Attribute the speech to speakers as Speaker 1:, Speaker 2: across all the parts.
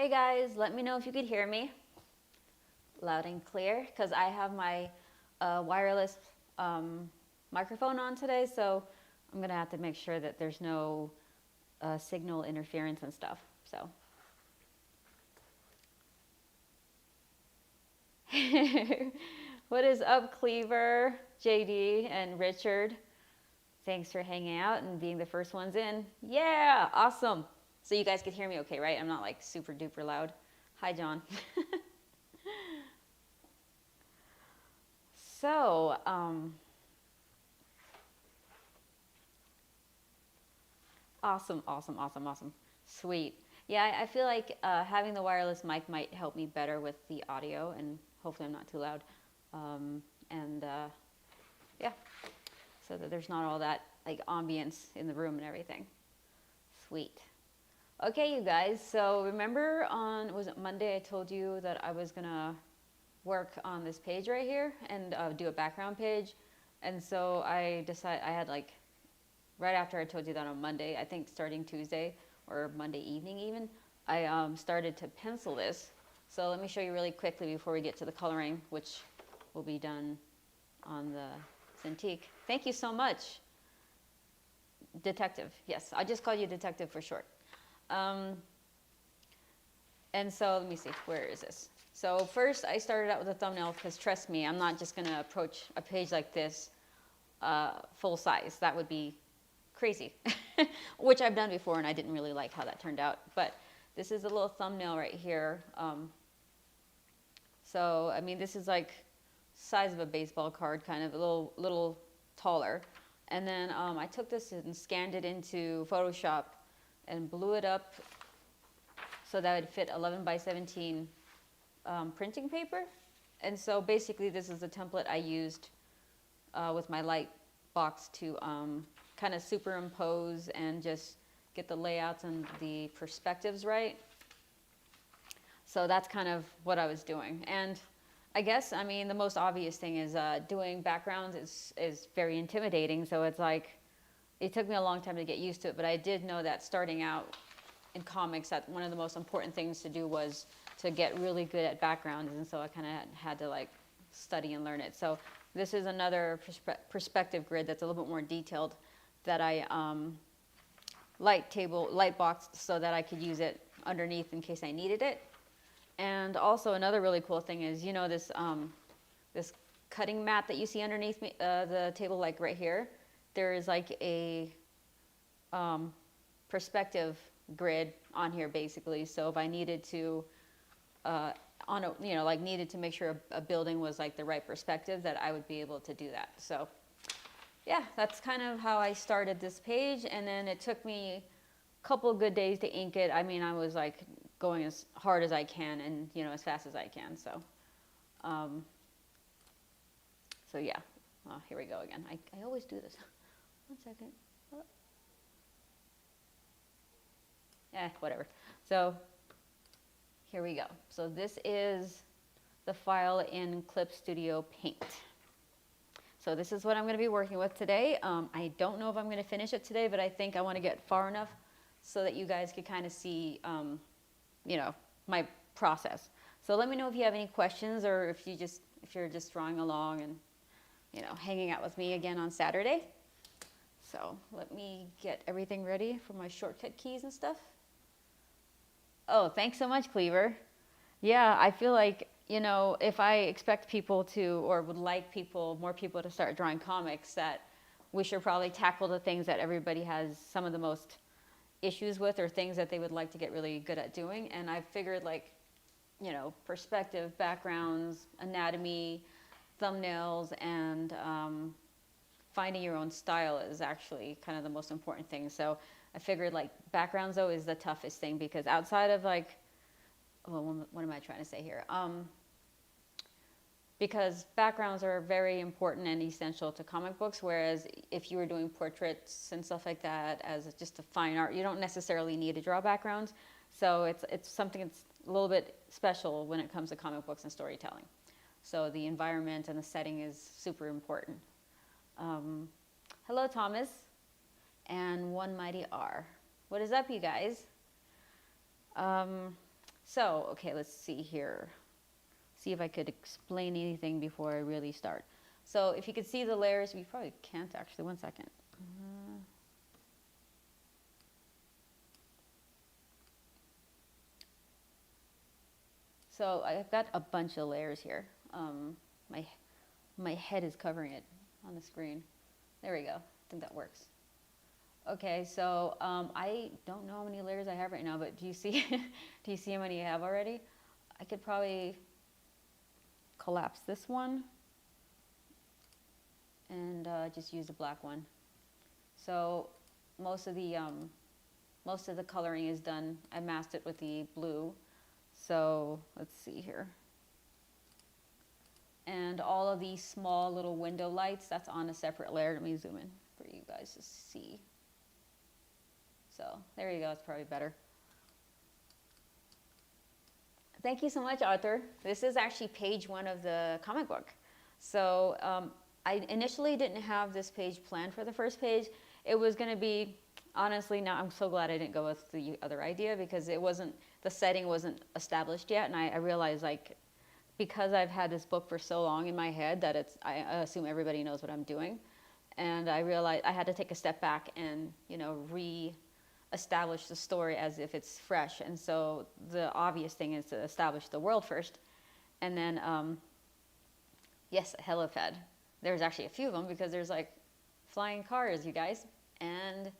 Speaker 1: Hey guys, let me know if you could hear me loud and clear, because I have my wireless microphone on today, so I'm gonna have to make sure that there's no signal interference and stuff. So what is up, Cleaver, JD, and Richard? Thanks for hanging out and being the first ones in. Yeah, awesome. So you guys could hear me okay, right? I'm not like super duper loud. Hi, John. So, awesome. Sweet. Yeah, I feel like having the wireless mic might help me better with the audio, and hopefully I'm not too loud. Yeah, so that there's not all that like ambience in the room and everything. Sweet. Okay, you guys, so remember was it Monday I told you that I was gonna work on this page right here and do a background page. And so I decided, I had like, right after I told you that on Monday, I think starting Tuesday or Monday evening even, I started to pencil this. So let me show you really quickly before we get to the coloring, which will be done on the Cintiq. Thank you so much. Detective, yes, I just called you Detective for short. And so let me see, where is this? So first I started out with a thumbnail because trust me, I'm not just gonna approach a page like this full size. That would be crazy, which I've done before and I didn't really like how that turned out. But this is a little thumbnail right here. So, I mean, this is like size of a baseball card, kind of a little taller. And then I took this and scanned it into Photoshop and blew it up so that would fit 11 by 17 printing paper. And so basically this is the template I used with my light box to kind of superimpose and just get the layouts and the perspectives right. So that's kind of what I was doing. And I guess, I mean, the most obvious thing is doing backgrounds is very intimidating. So it's like, it took me a long time to get used to it, but I did know that starting out in comics, that one of the most important things to do was to get really good at backgrounds, and so I kind of had to like study and learn it. So this is another perspective grid that's a little bit more detailed that I light boxed so that I could use it underneath in case I needed it. And also another really cool thing is, you know, this this cutting mat that you see underneath me, the table, like right here, there is like a perspective grid on here basically. So if I needed to needed to make sure a building was like the right perspective, that I would be able to do that. So yeah, that's kind of how I started this page. And then it took me a couple good days to ink it. I mean, I was like going as hard as I can and, you know, as fast as I can. So so yeah, here we go again. I always do this. 1 second. Whatever. So here we go. So this is the file in Clip Studio Paint. So this is what I'm going to be working with today. I don't know if I'm going to finish it today, but I think I want to get far enough so that you guys can kind of see, you know, my process. So let me know if you have any questions, or if you're just drawing along and, you know, hanging out with me again on Saturday. So let me get everything ready for my shortcut keys and stuff. Oh, thanks so much, Cleaver. Yeah, I feel like, you know, if I expect people to, or would like more people to start drawing comics, that we should probably tackle the things that everybody has some of the most issues with, or things that they would like to get really good at doing. And I figured, like, you know, perspective, backgrounds, anatomy, thumbnails, and finding your own style is actually kind of the most important thing. So I figured, like, backgrounds though is the toughest thing, because outside of like, well, what am I trying to say here? Because backgrounds are very important and essential to comic books, whereas if you were doing portraits and stuff like that as just a fine art, you don't necessarily need to draw backgrounds. So it's something that's a little bit special when it comes to comic books and storytelling. So the environment and the setting is super important. Hello, Thomas, and One Mighty R. What is up, you guys? So, okay, let's see here. See if I could explain anything before I really start. So if you could see the layers, we probably can't actually, one second. So I've got a bunch of layers here. My head is covering it on the screen. There we go. I think that works. Okay, so I don't know how many layers I have right now, but do you see do you see how many I have already? I could probably collapse this one and just use the black one. So most of the coloring is done. I masked it with the blue. So let's see here. And all of these small little window lights, that's on a separate layer. Let me zoom in for you guys to see. So there you go, it's probably better. Thank you so much, Arthur. This is actually page 1 of the comic book. So I initially didn't have this page planned for the first page. It was going to be, honestly, now I'm so glad I didn't go with the other idea, because it wasn't, the setting wasn't established yet. And I realized, like, because I've had this book for so long in my head that it's, I assume everybody knows what I'm doing. And I realized I had to take a step back and, you know, re-establish the story as if it's fresh. And so the obvious thing is to establish the world first. And then, yes, a helipad. There's actually a few of them, because there's like flying cars, you guys. And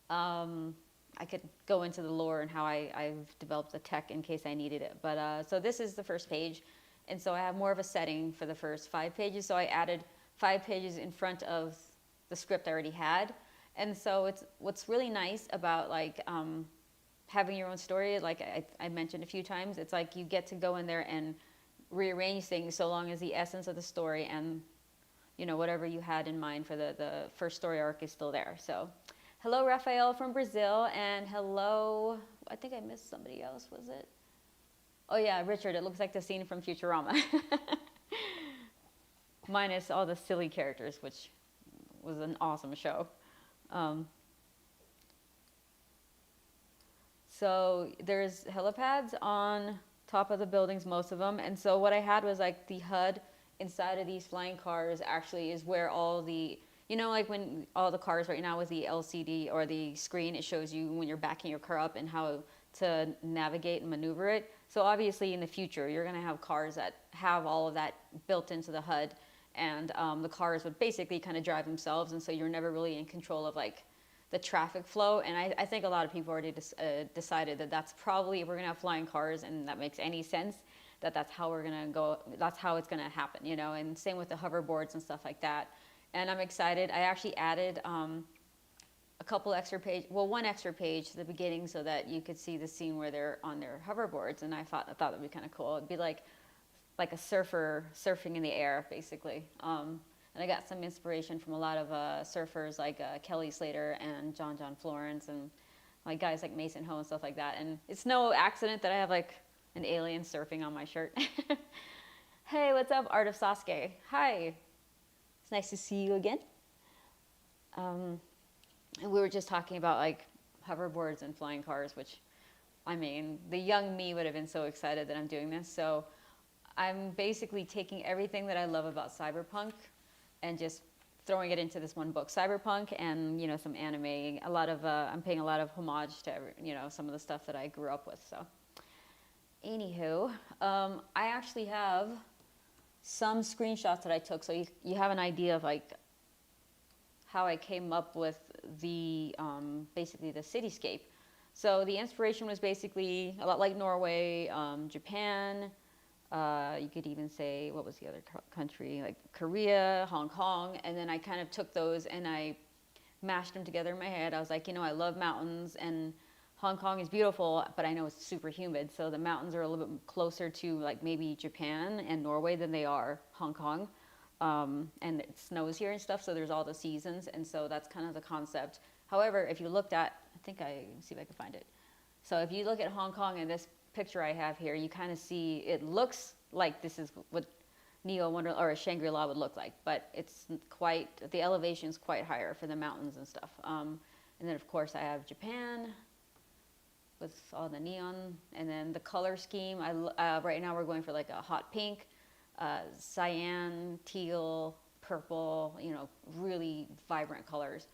Speaker 1: I could go into the lore and how I've developed the tech in case I needed it. But so this is the first page. And so I have more of a setting for the first 5 pages. So I added 5 pages in front of the script I already had. And so it's what's really nice about like having your own story, like I mentioned a few times, it's like you get to go in there and rearrange things so long as the essence of the story and, you know, whatever you had in mind for the first story arc is still there. So hello, Rafael from Brazil, and hello, I think I missed somebody else, was it? Oh yeah, Richard, it looks like the scene from Futurama. Minus all the silly characters, which was an awesome show. So there's helipads on top of the buildings, most of them. And so what I had was like the HUD inside of these flying cars actually is where all the, you know, like when all the cars right now with the LCD or the screen, it shows you when you're backing your car up and how to navigate and maneuver it. So obviously in the future, you're going to have cars that have all of that built into the HUD. And the cars would basically kind of drive themselves. And so you're never really in control of like the traffic flow. And I think a lot of people already decided that that's probably, if we're going to have flying cars and that makes any sense, that's how we're going to go, that's how it's going to happen, you know, and same with the hoverboards and stuff like that. And I'm excited. I actually added a couple extra page, well, one extra page to the beginning so that you could see the scene where they're on their hoverboards. And I thought that'd be kind of cool. It'd be like a surfer surfing in the air, basically. And I got some inspiration from a lot of surfers like Kelly Slater and John Florence and like guys like Mason Ho and stuff like that. And it's no accident that I have like an alien surfing on my shirt. Hey, what's up, Art of Sasuke? Hi. It's nice to see you again. And we were just talking about like hoverboards and flying cars, which, I mean, the young me would have been so excited that I'm doing this. So I'm basically taking everything that I love about cyberpunk and just throwing it into this one book. Cyberpunk and, you know, some anime. A lot of, I'm paying a lot of homage to, you know, some of the stuff that I grew up with. So, anywho, I actually have some screenshots that I took, so you have an idea of like how I came up with the basically the cityscape. So the inspiration was basically a lot like Norway, Japan. You could even say, what was the other country? Like Korea, Hong Kong. And then I kind of took those and I mashed them together in my head. I was like, you know, I love mountains and Hong Kong is beautiful, but I know it's super humid. So the mountains are a little bit closer to like maybe Japan and Norway than they are Hong Kong. And it snows here and stuff, so there's all the seasons. And so that's kind of the concept. However, if you looked at, see if I can find it. So if you look at Hong Kong and this picture I have here, you kind of see, it looks like this is what Neo Wonderland or Shangri-La would look like, but it's quite, the elevation is quite higher for the mountains and stuff. And then of course I have Japan with all the neon. And then the color scheme, right now we're going for like a hot pink, cyan, teal, purple, you know, really vibrant colors.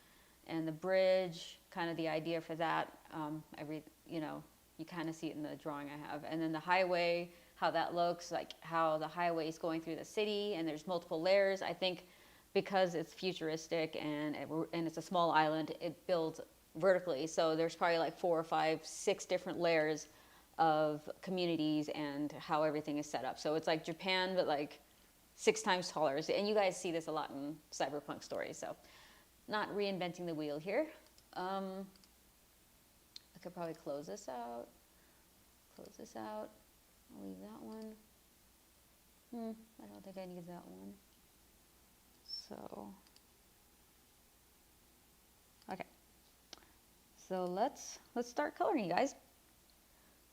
Speaker 1: And the bridge, kind of the idea for that, you know, you kind of see it in the drawing I have. And then the highway, how that looks, like how the highway is going through the city, and there's multiple layers. I think because it's futuristic and it's a small island, it builds vertically. So there's probably like 4 or 5, 6 different layers of communities and how everything is set up. So it's like Japan, but like 6 times taller. And you guys see this a lot in cyberpunk stories. So not reinventing the wheel here. I could probably close this out. I'll leave that one. I don't think I need that one. So, okay. So let's start coloring, you guys.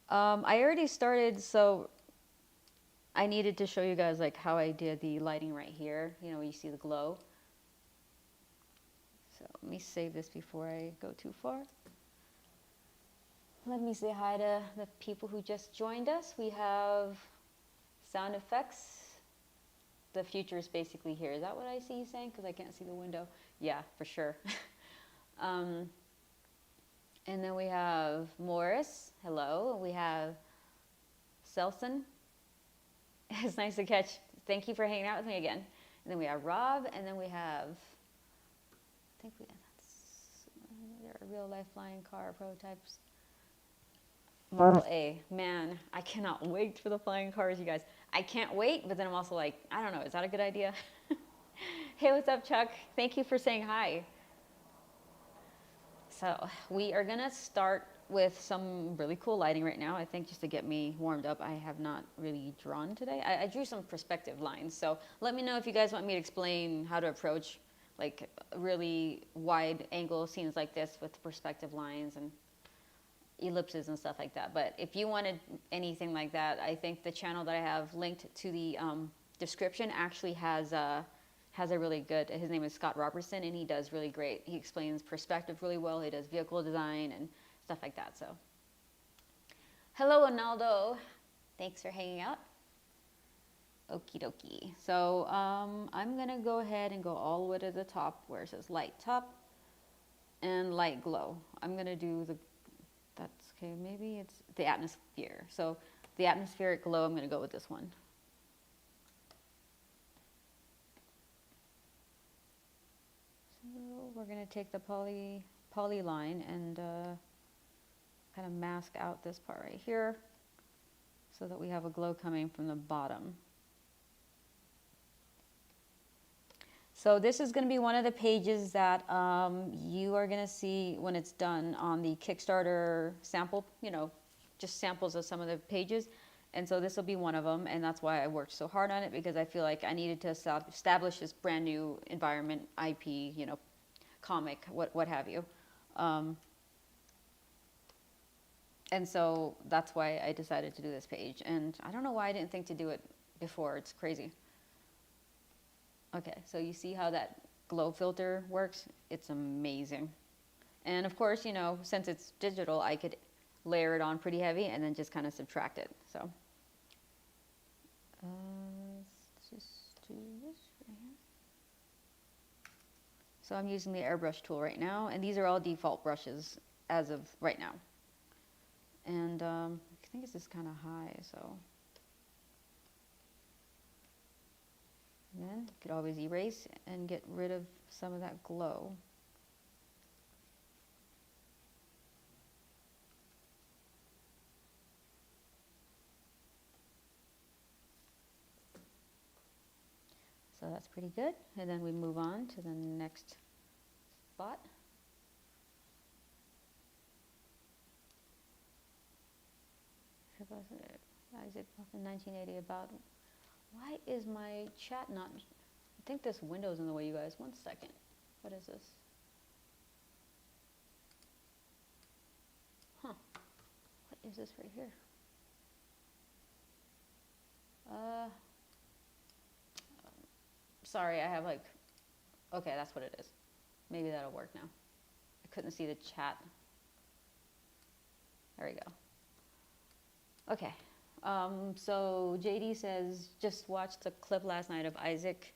Speaker 1: I already started, so I needed to show you guys like how I did the lighting right here. You know, you see the glow. So let me save this before I go too far. Let me say hi to the people who just joined us. We have sound effects. The future is basically here. Is that what I see you saying? Because I can't see the window. Yeah, for sure. And then we have Morris. Hello. We have Selson. It's nice to catch. Thank you for hanging out with me again. And then we have Rob. And then we have, I think there are real life flying car prototypes. Model A. Man, I cannot wait for the flying cars, you guys. I can't wait, but then I'm also like, I don't know, is that a good idea? Hey, what's up, Chuck? Thank you for saying hi. So we are gonna start with some really cool lighting right now. I think just to get me warmed up. I have not really drawn today. I drew some perspective lines. So let me know if you guys want me to explain how to approach like really wide angle scenes like this with perspective lines and ellipses and stuff like that. But if you wanted anything like that, I think the channel that I have linked to the description actually has a really good, his name is Scott Robertson, and he does really great. He explains perspective really well. He does vehicle design and stuff like that. So hello, Arnaldo. Thanks for hanging out. Okie dokie. So I'm gonna go ahead and go all the way to the top where it says light top and light glow. I'm gonna do that's okay, maybe it's the atmosphere. So the atmospheric glow, I'm going to go with this one. So we're going to take the poly line and kind of mask out this part right here so that we have a glow coming from the bottom. So this is going to be one of the pages that you are going to see when it's done on the Kickstarter sample, you know, just samples of some of the pages. And so this will be one of them, and that's why I worked so hard on it, because I feel like I needed to establish this brand new environment, IP, you know, comic, what have you. And so that's why I decided to do this page. And I don't know why I didn't think to do it before. It's crazy. Okay, so you see how that glow filter works? It's amazing. And of course, you know, since it's digital, I could layer it on pretty heavy and then just kind of subtract it. So let's just do this right here. So I'm using the airbrush tool right now, and these are all default brushes as of right now. And I think it's just kind of high, so. And then you could always erase and get rid of some of that glow. So that's pretty good. And then we move on to the next spot. Isaac in 1980 about, why is my chat not, I think this window's in the way, you guys. 1 second. What is this? Huh. What is this right here? Sorry, I have like, okay, that's what it is. Maybe that'll work now. I couldn't see the chat. There we go. Okay. So JD says, just watched the clip last night of Isaac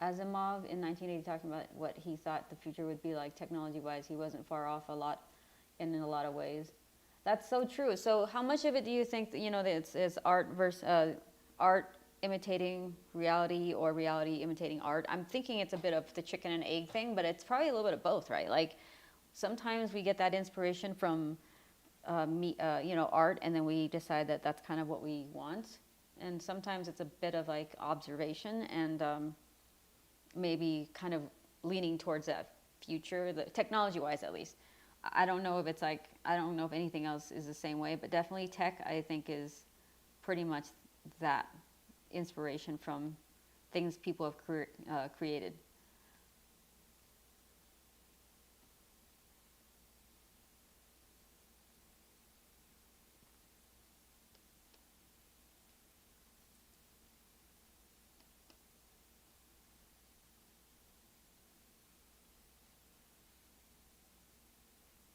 Speaker 1: Asimov in 1980 talking about what he thought the future would be like technology-wise. He wasn't far off in a lot of ways. That's so true. So how much of it do you think that, it's art versus art imitating reality or reality imitating art? I'm thinking it's a bit of the chicken and egg thing, but it's probably a little bit of both, right? Like sometimes we get that inspiration from art, and then we decide that that's kind of what we want. And sometimes it's a bit of like observation and maybe kind of leaning towards that future, technology-wise at least. I don't know if anything else is the same way, but definitely tech, I think, is pretty much that inspiration from things people have created.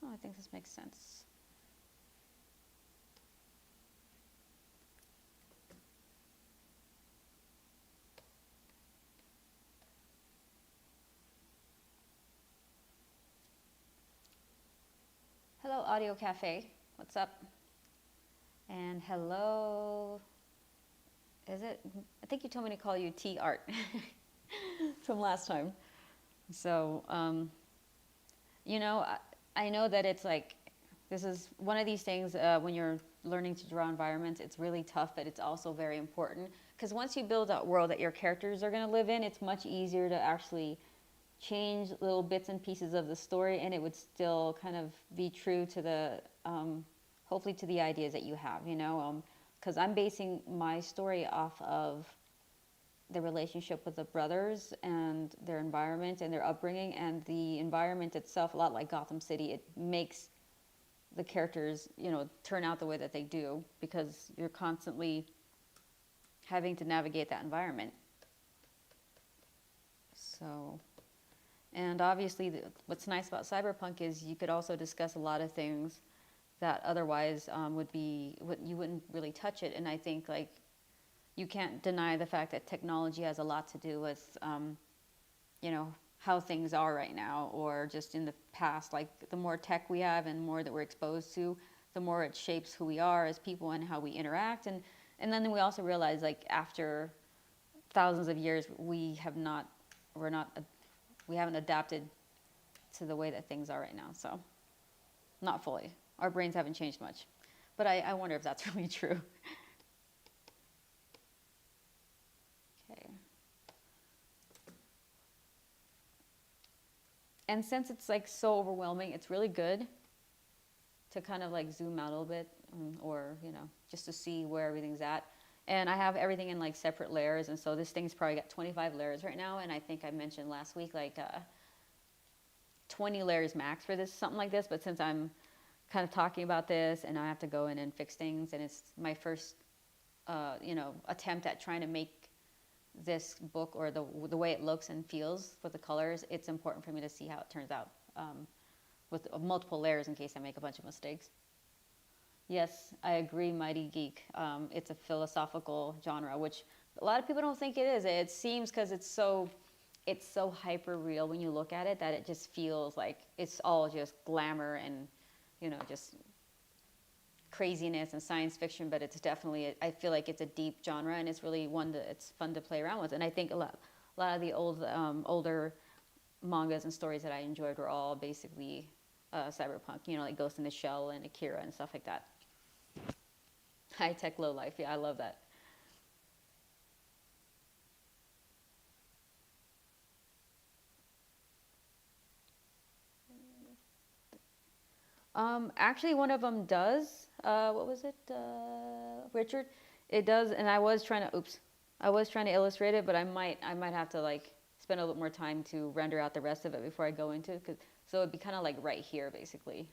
Speaker 1: Oh, I think this makes sense. Hello, Audio Cafe. What's up? And hello. Is it? I think you told me to call you T Art from last time. So, I know that it's like, this is one of these things when you're learning to draw environments, it's really tough, but it's also very important. Because once you build a world that your characters are going to live in, it's much easier to actually change little bits and pieces of the story, and it would still kind of be true to the, hopefully to the ideas that you have, because I'm basing my story off of the relationship with the brothers and their environment and their upbringing, and the environment itself, a lot like Gotham City, it makes the characters, turn out the way that they do, because you're constantly having to navigate that environment. So, and obviously what's nice about cyberpunk is you could also discuss a lot of things that otherwise you wouldn't really touch it. And I think like you can't deny the fact that technology has a lot to do with how things are right now, or just in the past. Like the more tech we have and more that we're exposed to, the more it shapes who we are as people and how we interact. And then we also realize, like, after thousands of years, we haven't adapted to the way that things are right now. So not fully. Our brains haven't changed much. But I wonder if that's really true. Okay. And since it's like so overwhelming, it's really good to kind of like zoom out a little bit, or, just to see where everything's at. And I have everything in like separate layers. And so this thing's probably got 25 layers right now. And I think I mentioned last week, like 20 layers max for this, something like this. But since I'm kind of talking about this and I have to go in and fix things, and it's my first, attempt at trying to make this book, or the way it looks and feels with the colors, it's important for me to see how it turns out with multiple layers in case I make a bunch of mistakes. Yes, I agree, Mighty Geek. It's a philosophical genre, which a lot of people don't think it is. It seems, because it's so hyper real when you look at it, that it just feels like it's all just glamour and, just craziness and science fiction. But it's definitely, I feel like it's a deep genre, and it's really it's fun to play around with. And I think a lot of the older mangas and stories that I enjoyed were all basically cyberpunk, like Ghost in the Shell and Akira and stuff like that. High tech, low life. Yeah, I love that. Actually, one of them does. What was it? Richard. It does, and I was trying to illustrate it, but I might have to like spend a little more time to render out the rest of it before I go into it. So it'd be kind of like right here, basically,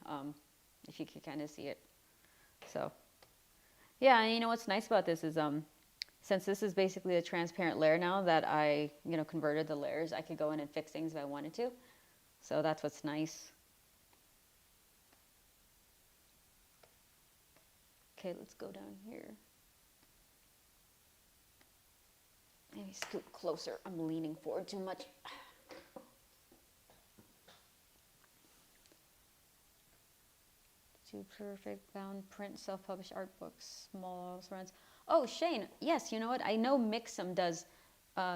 Speaker 1: if you could kind of see it. So, yeah, and what's nice about this is, since this is basically a transparent layer now that I, converted the layers, I could go in and fix things if I wanted to. So that's what's nice. Okay, let's go down here. Maybe scoot closer. I'm leaning forward too much. Two perfect bound print self-published art books, small runs. Oh, Shane, yes, you know what? I know Mixum does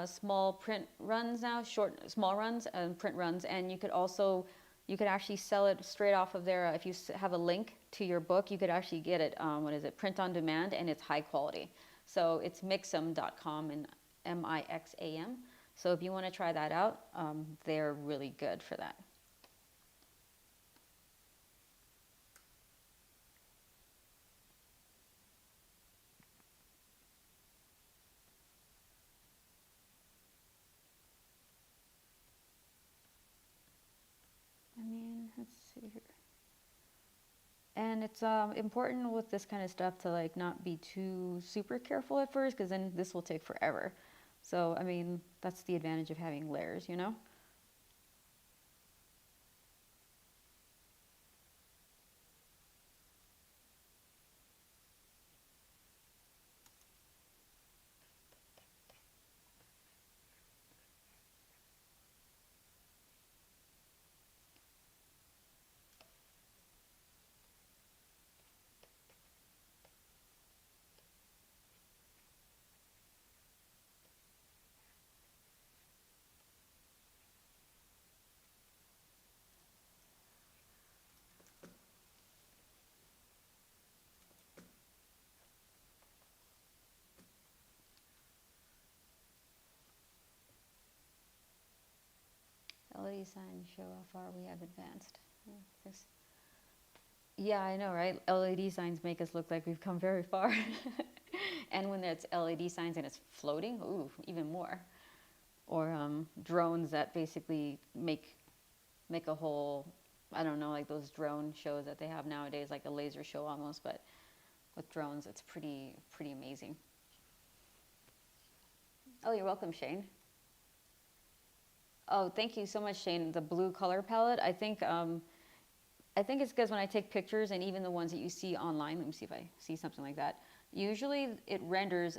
Speaker 1: small print runs now, small runs and print runs, and you could actually sell it straight off of there. If you have a link to your book, you could actually get it, print on demand, and it's high quality. So it's mixum.com, and MIXAM. So if you want to try that out, they're really good for that. Let's see here. And it's important with this kind of stuff to like not be too super careful at first, because then this will take forever. So, I mean, that's the advantage of having layers, you know? LED signs show how far we have advanced. Yeah, I know, right? LED signs make us look like we've come very far. And when it's LED signs and it's floating, ooh, even more. Or drones that basically make a whole, I don't know, like those drone shows that they have nowadays, like a laser show almost, but with drones, it's pretty amazing. Oh, you're welcome, Shane. Oh, thank you so much, Shane. The blue color palette, I think it's because when I take pictures, and even the ones that you see online, let me see if I see something like that, usually it renders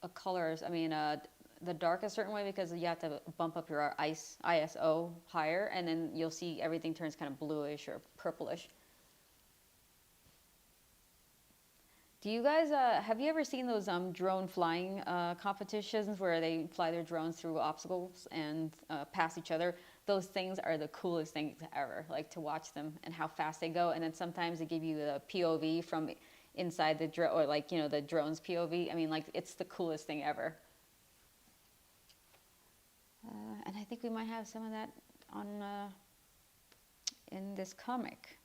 Speaker 1: a color, the dark a certain way, because you have to bump up your ISO higher, and then you'll see everything turns kind of bluish or purplish. Do you guys, have you ever seen those drone flying competitions where they fly their drones through obstacles and pass each other? Those things are the coolest things ever, like to watch them and how fast they go. And then sometimes they give you the POV from inside the drone, or like, you know, the drone's POV. I mean, like, it's the coolest thing ever. And I think we might have some of that on in this comic.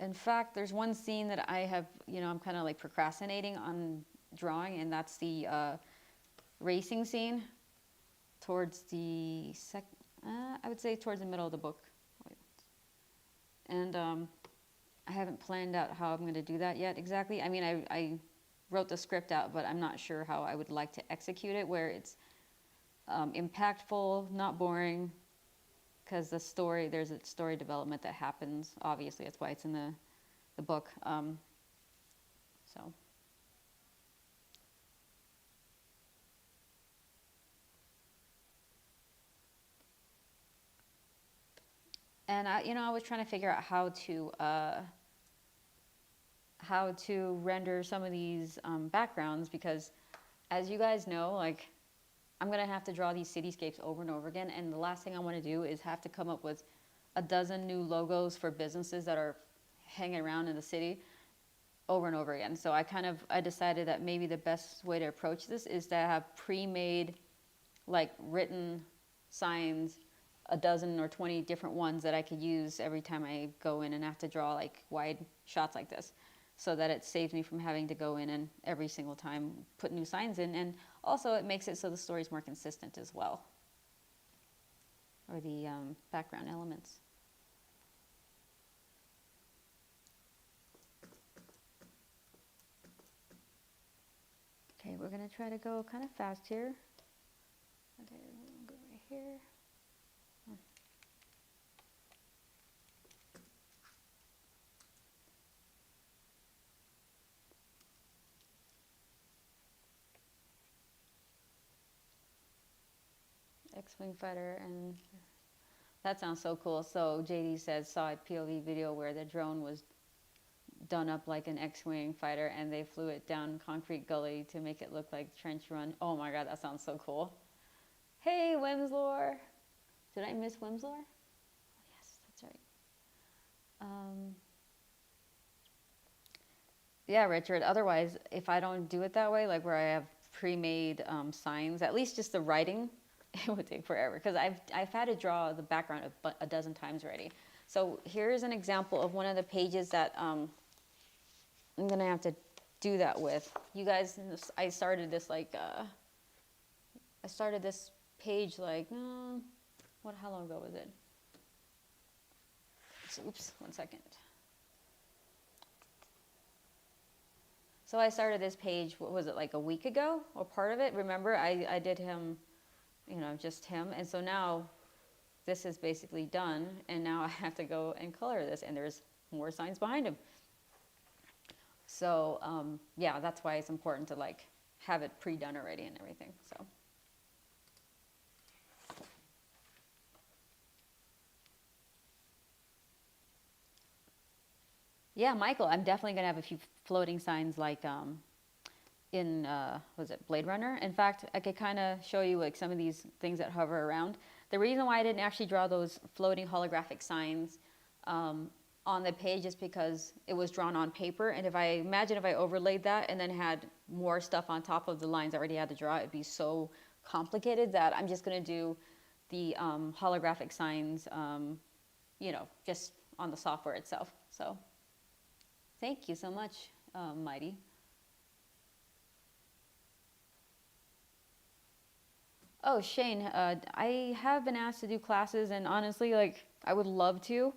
Speaker 1: In fact, there's one scene that I have, you know, I'm kind of like procrastinating on drawing, and that's the racing scene towards the I would say towards the middle of the book. And I haven't planned out how I'm going to do that yet exactly. I mean, I wrote the script out, but I'm not sure how I would like to execute it, where it's impactful, not boring, because there's a story development that happens. Obviously, that's why it's in the book. So. And I was trying to figure out how to render some of these backgrounds, because as you guys know, like, I'm gonna have to draw these cityscapes over and over again, and the last thing I want to do is have to come up with a dozen new logos for businesses that are hanging around in the city over and over again. So I decided that maybe the best way to approach this is to have pre-made, like, written signs, a dozen or 20 different ones that I could use every time I go in and have to draw like wide shots like this, so that it saves me from having to go in and every single time put new signs in. And also it makes it so the story's more consistent as well, or the background elements. Okay, we're gonna try to go kind of fast here. Okay, we'll go right here. X-Wing fighter, and that sounds so cool. So JD says, saw a POV video where the drone was done up like an X-Wing fighter and they flew it down concrete gully to make it look like trench run. Oh my God, that sounds so cool. Hey, Wimslore. Did I miss Wimslore? Oh, yes, that's right. Yeah, Richard. Otherwise, if I don't do it that way, like where I have pre-made signs, at least just the writing, it would take forever because I've had to draw the background a dozen times already. So here's an example of one of the pages that I'm gonna have to do that with. You guys, I started this like I started this page like how long ago was it? So, oops, 1 second. So I started this page, what was it, like a week ago, or part of it? Remember, I did him, you know, just him. And so now this is basically done, and now I have to go and color this, and there's more signs behind him. So, yeah, that's why it's important to, like, have it pre-done already and everything, so. Yeah, Michael, I'm definitely going to have a few floating signs like in, was it Blade Runner? In fact, I could kind of show you like some of these things that hover around. The reason why I didn't actually draw those floating holographic signs on the page is because it was drawn on paper. And if I overlaid that and then had more stuff on top of the lines I already had to draw, it'd be so complicated that I'm just going to do the holographic signs, you know, just on the software itself. So. Thank you so much, Mighty. Oh, Shane, I have been asked to do classes, and honestly, like, I would love to.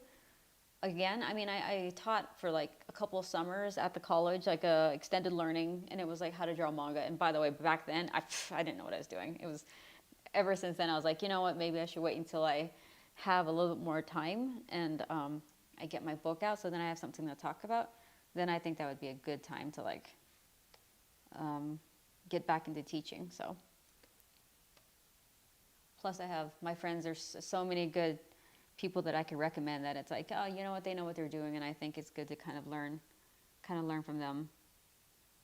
Speaker 1: Again, I mean, I taught for like a couple of summers at the college, like extended learning, and it was like how to draw manga. And by the way, back then, I didn't know what I was doing. It was, ever since then, I was like, you know what, maybe I should wait until I have a little bit more time and I get my book out, so then I have something to talk about. Then I think that would be a good time to like get back into teaching. So plus I have my friends, there's so many good people that I could recommend that it's like, oh, you know what, they know what they're doing, and I think it's good to kind of learn from them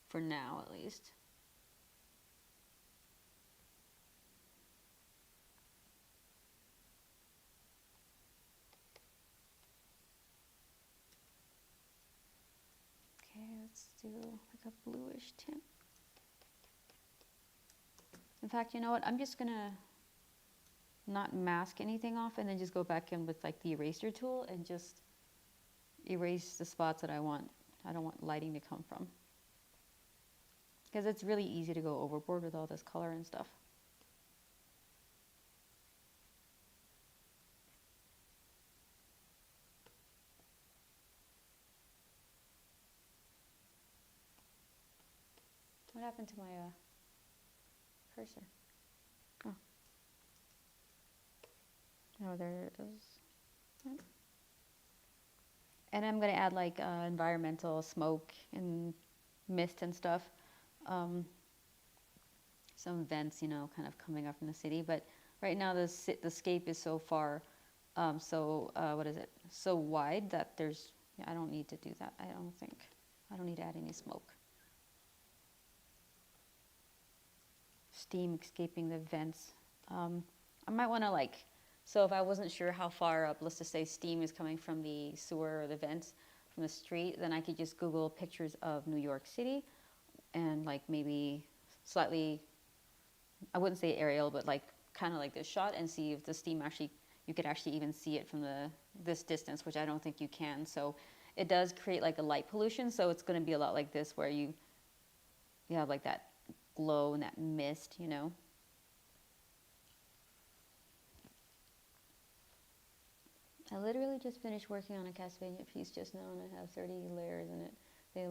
Speaker 1: for now at least. Let's do like a bluish tint. In fact, you know what? I'm just gonna not mask anything off and then just go back in with like the eraser tool and just erase the spots that I don't want lighting to come from. Because it's really easy to go overboard with all this color and stuff. What happened to my cursor? Oh. Oh, there it is. And I'm going to add like environmental smoke and mist and stuff. Some vents, you know, kind of coming up from the city. But right now the scape is so far, what is it? So wide that I don't need to do that, I don't think. I don't need to add any smoke. Steam escaping the vents. I might want to like, so if I wasn't sure how far up, let's just say steam is coming from the sewer or the vents from the street, then I could just Google pictures of New York City and like maybe slightly, I wouldn't say aerial, but like kind of like this shot and see if the steam actually, you could actually even see it from this distance, which I don't think you can. So it does create like a light pollution. So it's going to be a lot like this where you have like that glow and that mist, you know. I literally just finished working on a Castlevania piece just now, and I have 30 layers in it. They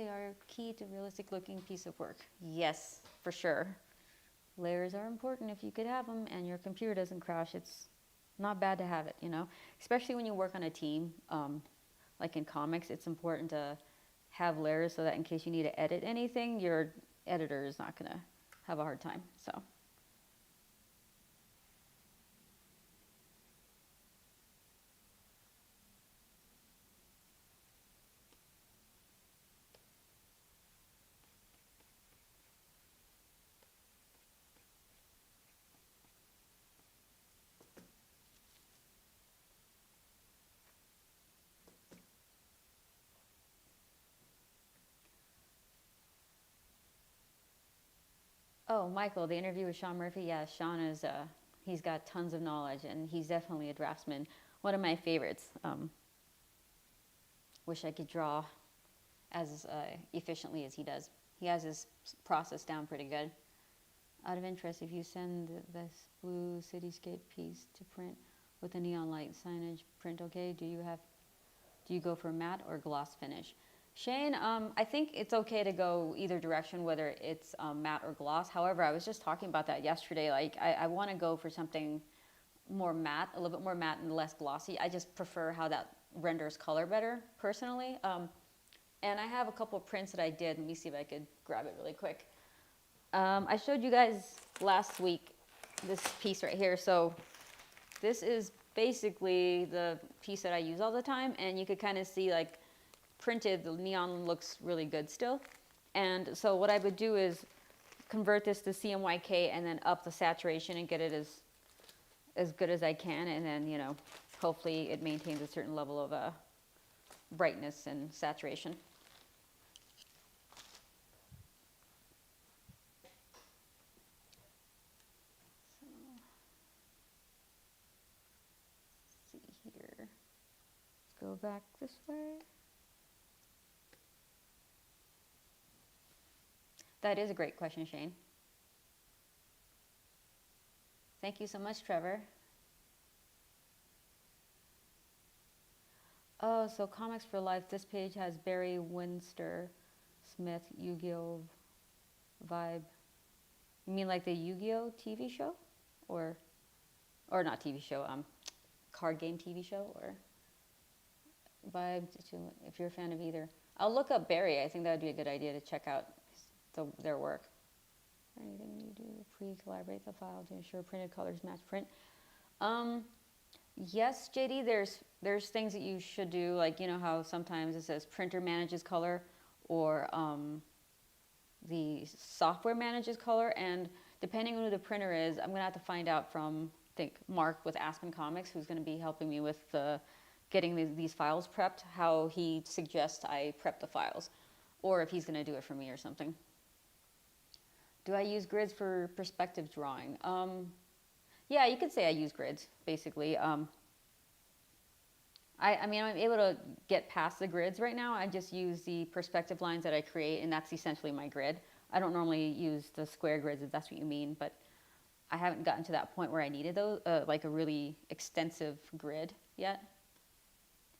Speaker 1: are key to realistic looking piece of work. Yes, for sure. Layers are important if you could have them and your computer doesn't crash. It's not bad to have it, you know, especially when you work on a team. Like in comics, it's important to have layers so that in case you need to edit anything, your editor is not going to have a hard time. So. Oh, Michael, the interview with Sean Murphy. Yeah, Sean is, he's got tons of knowledge, and he's definitely a draftsman. One of my favorites. Wish I could draw as efficiently as he does. He has his process down pretty good. Out of interest, if you send this blue cityscape piece to print with a neon light signage, print okay? Do you go for matte or gloss finish? Shane, I think it's okay to go either direction, whether it's matte or gloss. However, I was just talking about that yesterday. Like, I want to go for something more matte, a little bit more matte and less glossy. I just prefer how that renders color better, personally. And I have a couple of prints that I did. Let me see if I could grab it really quick. I showed you guys last week this piece right here. So this is basically the piece that I use all the time. And you could kind of see, like, printed, the neon looks really good still. And so what I would do is convert this to CMYK and then up the saturation and get it as good as I can. And then, you know, hopefully it maintains a certain level of brightness and saturation. So, let's see here. Let's go back this way. That is a great question, Shane. Thank you so much, Trevor. Oh, so Comics for Life. This page has Barry Windsor Smith, Yu-Gi-Oh! Vibe. You mean like the Yu-Gi-Oh! TV show? Or not TV show, card game TV show? Or Vibe, if you're a fan of either. I'll look up Barry. I think that would be a good idea to check out their work. Anything you do to pre-collaborate the file to ensure printed colors match print? Yes, JD, there's things that you should do, like, you know how sometimes it says printer manages color, or the software manages color, and depending on who the printer is, I'm going to have to find out from, I think, Mark with Aspen Comics, who's going to be helping me with getting these files prepped, how he suggests I prep the files, or if he's going to do it for me or something. Do I use grids for perspective drawing? Yeah, you could say I use grids, basically. I mean, I'm able to get past the grids right now. I just use the perspective lines that I create, and that's essentially my grid. I don't normally use the square grids, if that's what you mean, but I haven't gotten to that point where I needed those, like a really extensive grid yet.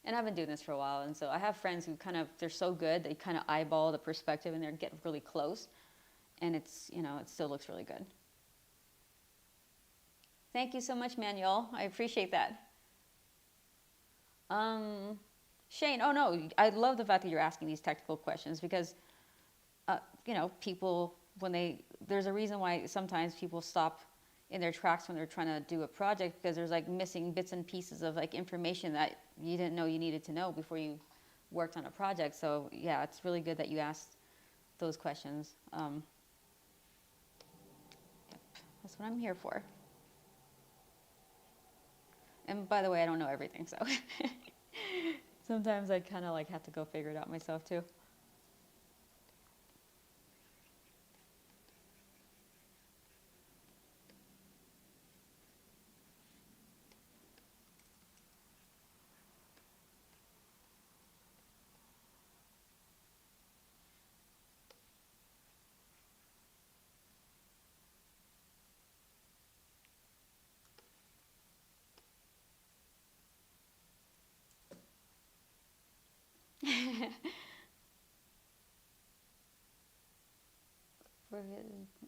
Speaker 1: And I've been doing this for a while, and so I have friends who they're so good, they kind of eyeball the perspective and they get really close. And it's, you know, it still looks really good. Thank you so much, Manuel. I appreciate that. Shane, oh no, I love the fact that you're asking these technical questions because, you know, people, there's a reason why sometimes people stop in their tracks when they're trying to do a project, because there's like missing bits and pieces of like information that you didn't know you needed to know before you worked on a project. So yeah, it's really good that you asked those questions. That's what I'm here for. And by the way, I don't know everything, so sometimes I kind of like have to go figure it out myself too.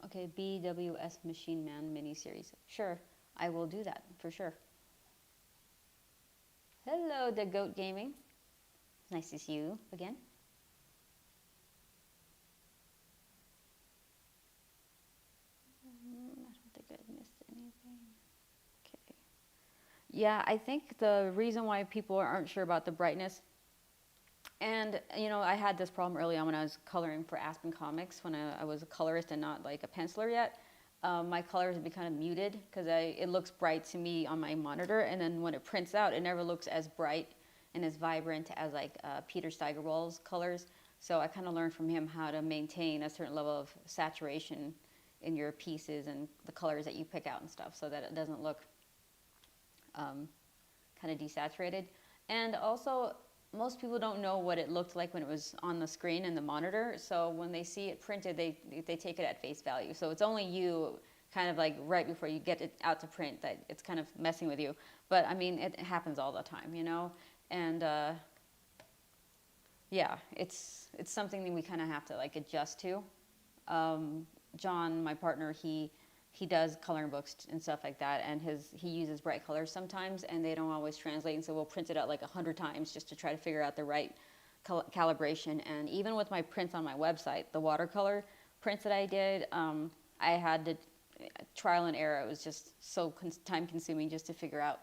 Speaker 1: Okay, BWS Machine Man miniseries. Sure, I will do that for sure. Hello, The Goat Gaming. Nice to see you again. Yeah, I think the reason why people aren't sure about the brightness, and you know, I had this problem early on when I was coloring for Aspen Comics when I was a colorist and not like a penciler yet. My colors would be kind of muted because it looks bright to me on my monitor, and then when it prints out, it never looks as bright and as vibrant as like Peter Steigerwald's colors. So I kind of learned from him how to maintain a certain level of saturation in your pieces and the colors that you pick out and stuff, so that it doesn't look kind of desaturated. And also, most people don't know what it looked like when it was on the screen and the monitor. So when they see it printed, they take it at face value. So it's only you, kind of like right before you get it out to print, that it's kind of messing with you. But I mean, it happens all the time, you know. And yeah, it's something that we kind of have to like adjust to. John, my partner, he does coloring books and stuff like that, and he uses bright colors sometimes, and they don't always translate, and so we'll print it out like 100 times just to try to figure out the right calibration. And even with my prints on my website, the watercolor prints that I did, I had to trial and error. It was just so time consuming just to figure out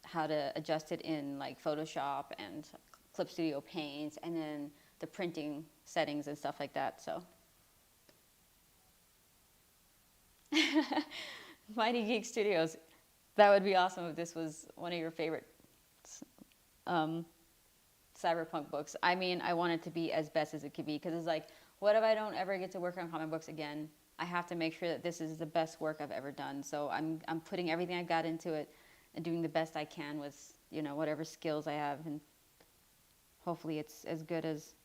Speaker 1: how to adjust it in like Photoshop and Clip Studio Paint, and then the printing settings and stuff like that. So Mighty Geek Studios. That would be awesome if this was one of your favorite cyberpunk books. I mean, I want it to be as best as it could be, because it's like, what if I don't ever get to work on comic books again? I have to make sure that this is the best work I've ever done. So I'm putting everything I got into it and doing the best I can with, you know, whatever skills I have, and hopefully it's as good as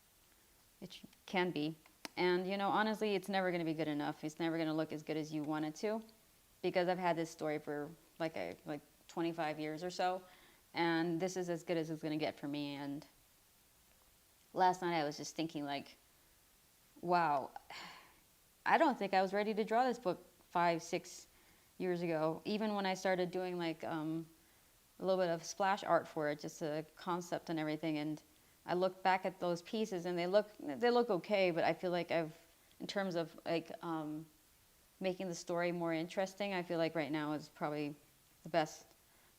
Speaker 1: it can be. And, you know, honestly, it's never going to be good enough. It's never going to look as good as you want it to, because I've had this story for like 25 years or so, and this is as good as it's going to get for me. And last night I was just thinking like, wow, I don't think I was ready to draw this book 5-6 years ago, even when I started doing like a little bit of splash art for it, just a concept and everything. And I look back at those pieces and they look okay, but I feel like in terms of like making the story more interesting, I feel like right now is probably the best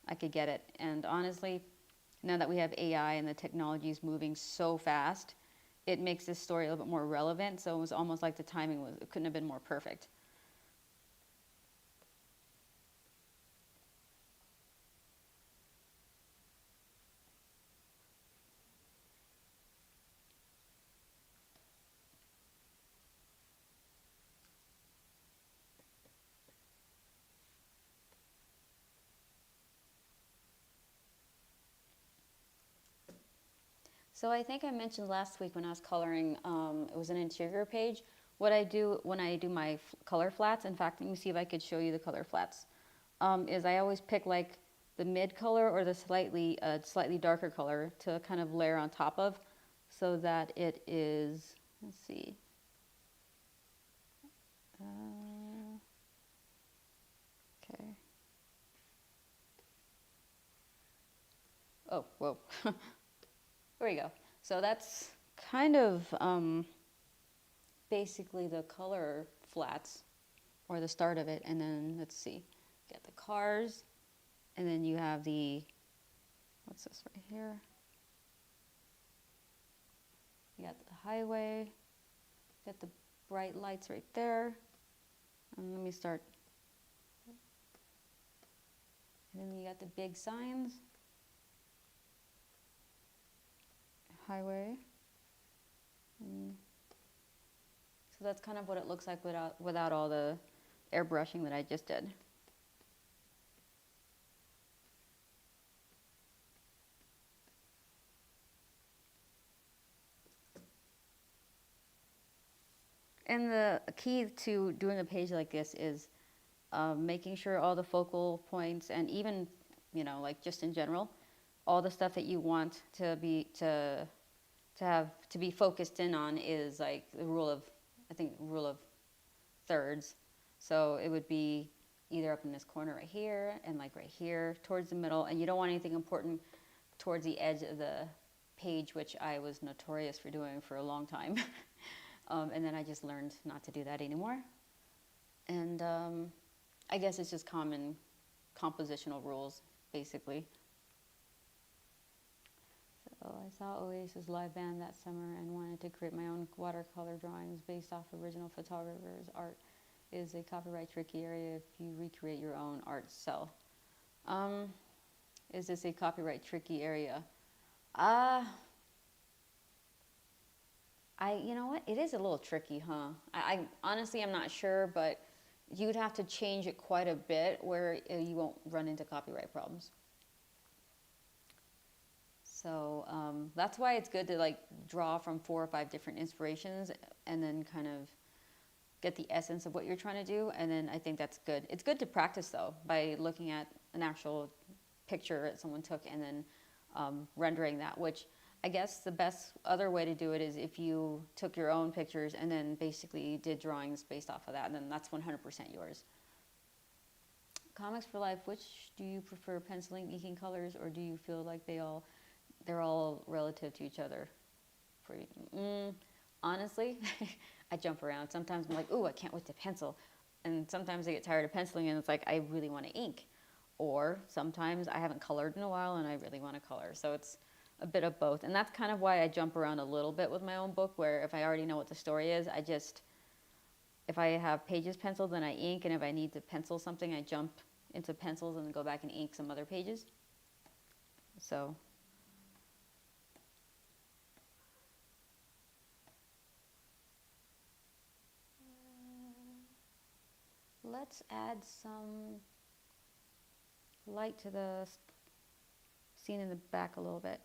Speaker 1: I could get it. And honestly, now that we have AI and the technology is moving so fast, it makes this story a little bit more relevant. So it was almost like the timing it couldn't have been more perfect. So I think I mentioned last week when I was coloring, it was an interior page. What I do when I do my color flats, in fact, let me see if I could show you the color flats, is I always pick like the mid color or the slightly darker color to kind of layer on top of, so that it is, let's see, okay. Oh, whoa. There we go. So that's kind of basically the color flats, or the start of it. And then let's see, get the cars, and then you have the, what's this right here? You got the highway, got the bright lights right there. And let me start. And then you got the big signs. Highway. So that's kind of what it looks like without all the airbrushing that I just did. And the key to doing a page like this is making sure all the focal points, and even, you know, like just in general, all the stuff that you want to be focused in on is like the rule of thirds. So it would be either up in this corner right here, and like right here towards the middle, and you don't want anything important towards the edge of the page, which I was notorious for doing for a long time. And then I just learned not to do that anymore. And I guess it's just common compositional rules. basically. So I saw Oasis live band that summer and wanted to create my own watercolor drawings based off original photographers' art. Is a copyright tricky area if you recreate your own art cell. Is this a copyright tricky area? You know what? It is a little tricky, huh? I honestly, I'm not sure, but you'd have to change it quite a bit where you won't run into copyright problems. So that's why it's good to like draw from 4 or 5 different inspirations and then kind of get the essence of what you're trying to do. And then I think that's good. It's good to practice though by looking at an actual picture that someone took and then rendering that, which I guess the best other way to do it is if you took your own pictures and then basically did drawings based off of that, and then that's 100% yours. Comics for life, which do you prefer, penciling, inking colors, or do you feel like they're all relative to each other for you? Honestly, I jump around. Sometimes I'm like, ooh, I can't wait to pencil. And sometimes I get tired of penciling and it's like, I really want to ink. Or sometimes I haven't colored in a while and I really want to color. So it's a bit of both. And that's kind of why I jump around a little bit with my own book, where if I already know what the story is, if I have pages penciled, then I ink. And if I need to pencil something, I jump into pencils and then go back and ink some other pages. So let's add some light to the scene in the back a little bit.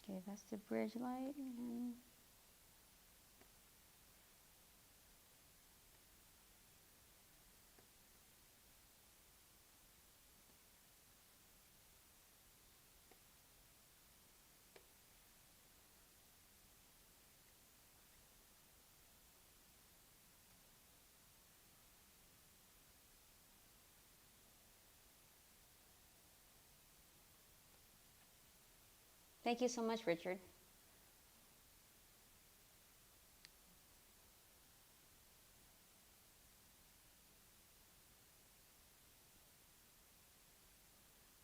Speaker 1: Okay, that's the bridge light. And thank you so much, Richard.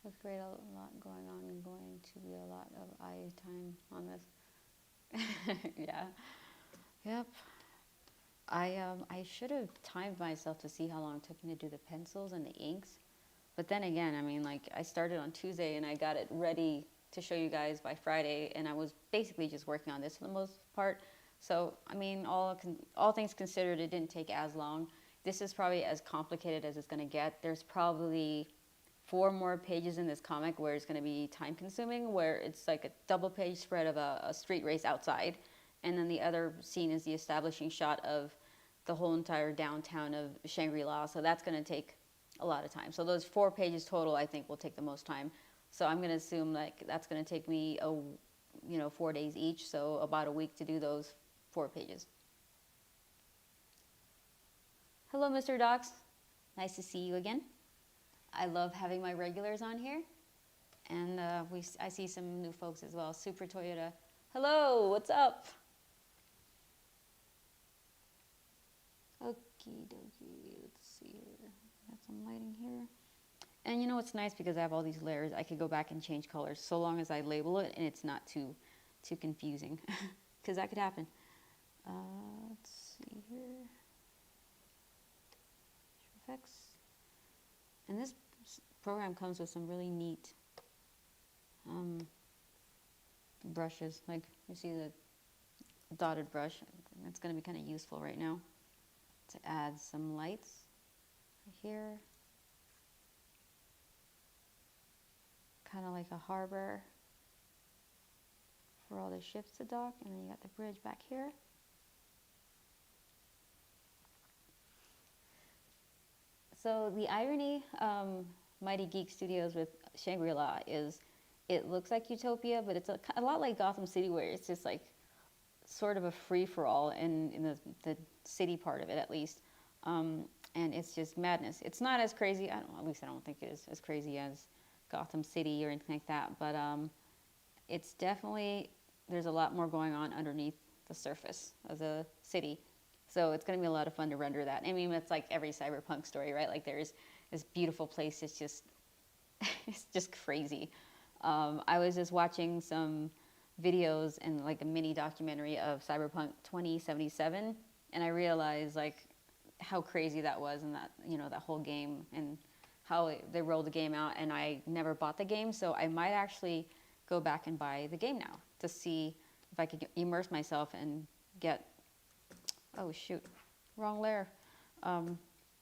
Speaker 1: Looks great, a lot going on and going to be a lot of eye time on this. Yeah. Yep. I should have timed myself to see how long it took me to do the pencils and the inks. But then again, I mean, like, I started on Tuesday and I got it ready to show you guys by Friday, and I was basically just working on this for the most part. So, I mean, all things considered, it didn't take as long. This is probably as complicated as it's going to get. There's probably 4 more pages in this comic where it's going to be time consuming, where it's like a double page spread of a street race outside. And then the other scene is the establishing shot of the whole entire downtown of Shangri-La. So that's going to take a lot of time. So those 4 pages total, I think, will take the most time. So I'm going to assume like that's going to take me 4 days each. So about a week to do those 4 pages. Hello, Mr. Docs. Nice to see you again. I love having my regulars on here. And I see some new folks as well. Super Toyota. Hello, what's up? Okie dokie, let's see here. Got some lighting here. And you know what's nice, because I have all these layers, I could go back and change colors so long as I label it and it's not too confusing, because that could happen. Let's see here. Effects. And this program comes with some really neat brushes. Like, you see the dotted brush. That's going to be kind of useful right now to add some lights here. Kind of like a harbor for all the ships to dock. And then you got the bridge back here. So the irony, Mighty Geek Studios with Shangri-La, is it looks like Utopia, but it's a lot like Gotham City, where it's just like sort of a free-for-all in the city part of it, at least. And it's just madness. It's not as crazy, at least I don't think it is as crazy as Gotham City or anything like that, but it's definitely there's a lot more going on underneath the surface of the city. So it's going to be a lot of fun to render that. I mean, it's like every cyberpunk story, right? Like there's this beautiful place. It's just, it's just crazy. I was just watching some videos and like a mini documentary of Cyberpunk 2077, and I realized like how crazy that was, and that, you know, that whole game, and how they rolled the game out. And I never bought the game, so I might actually go back and buy the game now to see if I could immerse myself and get, oh shoot, wrong layer.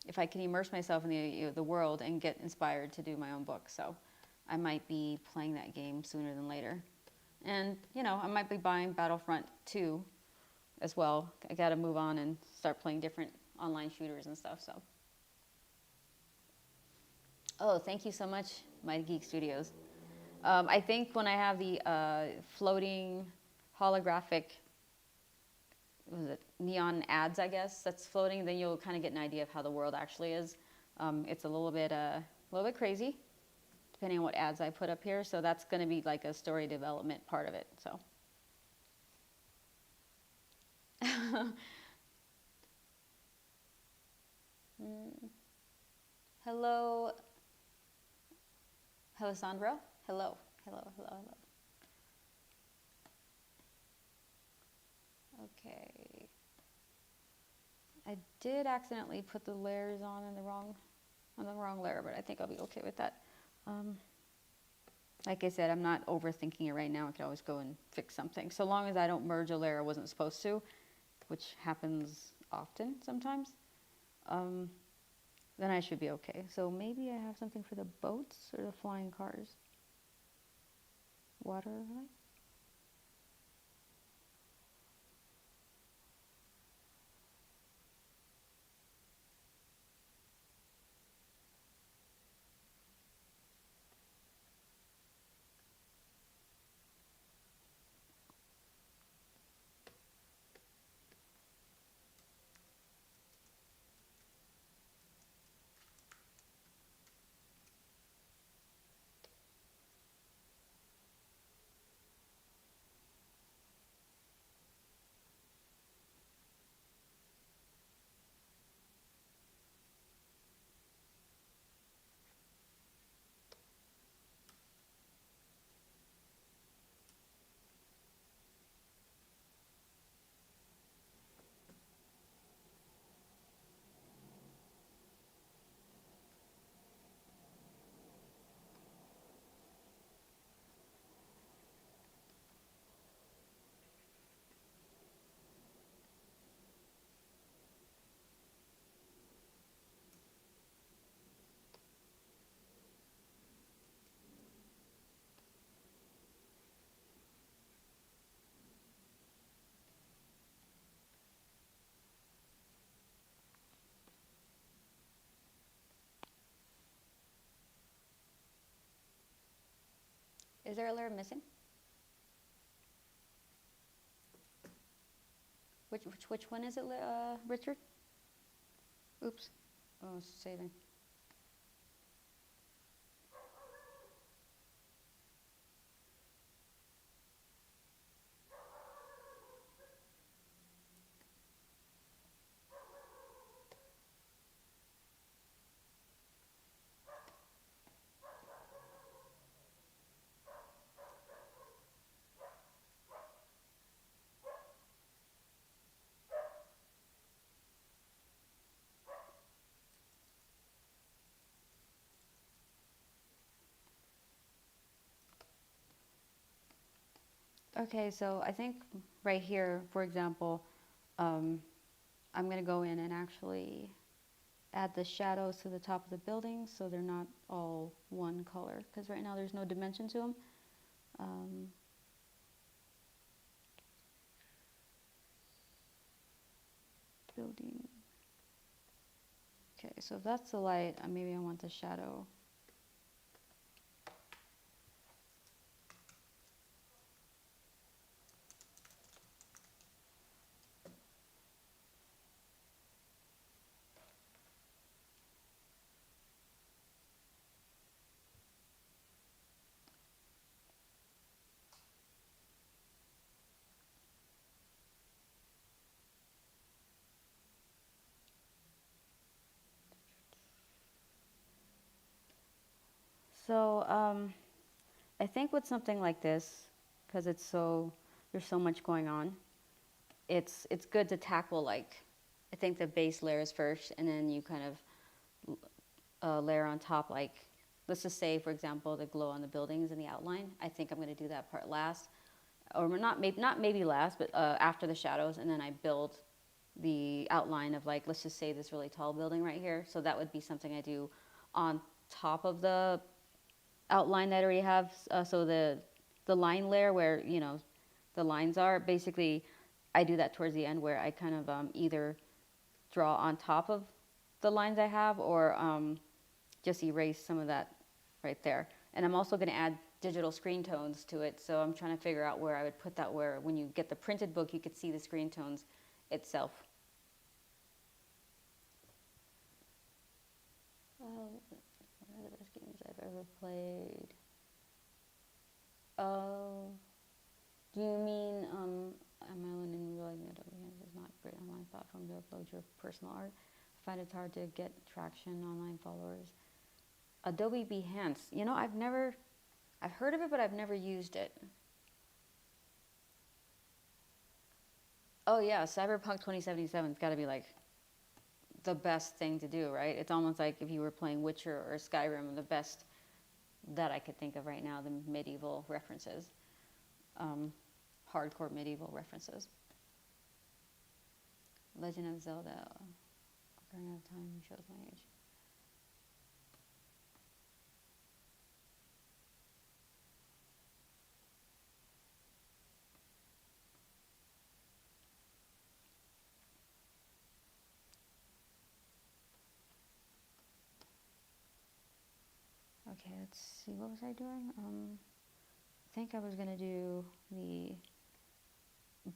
Speaker 1: If I can immerse myself in the, you know, the world and get inspired to do my own book. So I might be playing that game sooner than later. And, you know, I might be buying Battlefront 2 as well. I got to move on and start playing different online shooters and stuff, so. Oh, thank you so much, Mighty Geek Studios. I think when I have the floating holographic, what was it, neon ads, I guess, that's floating, then you'll kind of get an idea of how the world actually is. It's a little bit crazy, depending on what ads I put up here. So that's going to be like a story development part of it. So. Hello, Alessandro. Hello, hello, hello, hello. Okay. I did accidentally put the layers on the wrong layer, but I think I'll be okay with that. Like I said, I'm not overthinking it right now. I could always go and fix something. So long as I don't merge a layer I wasn't supposed to, which happens often sometimes, then I should be okay. So maybe I have something for the boats or the flying cars. Water, right? Is there a layer missing? Which one is it, Richard? Oops. Oh, it's saving. Okay, so I think right here, for example, I'm going to go in and actually add the shadows to the top of the building so they're not all one color, because right now there's no dimension to them. Building. Okay, so if that's the light, maybe I want the shadow. So I think with something like this, because there's so much going on, it's good to tackle like, I think the base layers first, and then you kind of layer on top, like, let's just say, for example, the glow on the buildings and the outline. I think I'm going to do that part last, or not maybe last, but after the shadows, and then I build the outline of, like, let's just say this really tall building right here. So that would be something I do on top of the outline that I already have. So the line layer where, you know, the lines are, basically I do that towards the end, where I kind of either draw on top of the lines I have, or just erase some of that right there. And I'm also going to add digital screen tones to it, so I'm trying to figure out where I would put that, where when you get the printed book you could see the screen tones itself. What are the best games I've ever played? Oh, do you mean am I alone in realizing that Adobe Hands is not a great online platform to upload your personal art? I find it's hard to get traction, online followers. Adobe Behance, you know, I've heard of it, but I've never used it. Oh yeah, Cyberpunk 2077's got to be like the best thing to do, right? It's almost like if you were playing Witcher or Skyrim, the best that I could think of right now, the medieval references, hardcore medieval references. Legend of Zelda, Ocarina of Time shows my age. Okay, let's see, what was I doing? I think I was gonna do the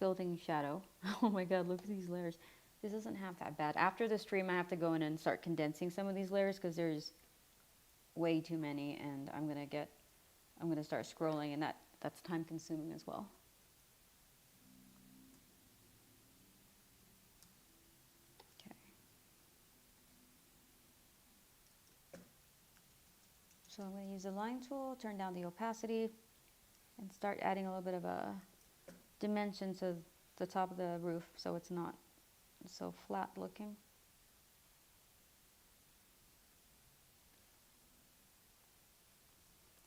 Speaker 1: building shadow. Oh my god, look at these layers. This isn't half that bad. After the stream I have to go in and start condensing some of these layers, because there's way too many, and I'm gonna start scrolling, and that's time consuming as well. So I'm going to use the line tool, turn down the opacity, and start adding a little bit of a dimension to the top of the roof so it's not so flat looking.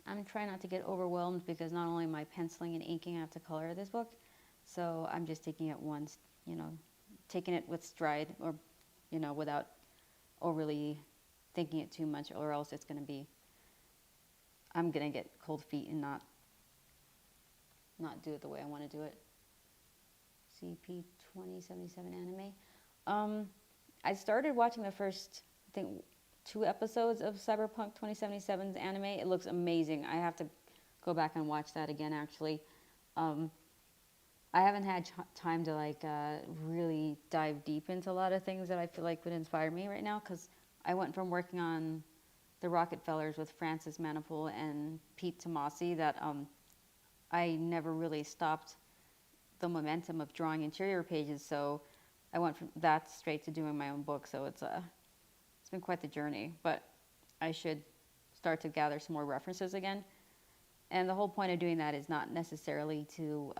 Speaker 1: I'm trying not to get overwhelmed, because not only am I penciling and inking, I have to color this book. So I'm just taking it once, you know, taking it with stride, or, you know, without overly thinking it too much, or else it's going to be, I'm going to get cold feet and not do it the way I want to do it. CP 2077 anime. I started watching the first, I think, 2 episodes of Cyberpunk 2077's anime. It looks amazing. I have to go back and watch that again, actually. I haven't had time to like really dive deep into a lot of things that I feel like would inspire me right now, because I went from working on the Rockefellers with Francis Manipoul and Pete Tomasi that I never really stopped the momentum of drawing interior pages. So I went from that straight to doing my own book. So it's been quite the journey, but I should start to gather some more references again. And the whole point of doing that is not necessarily to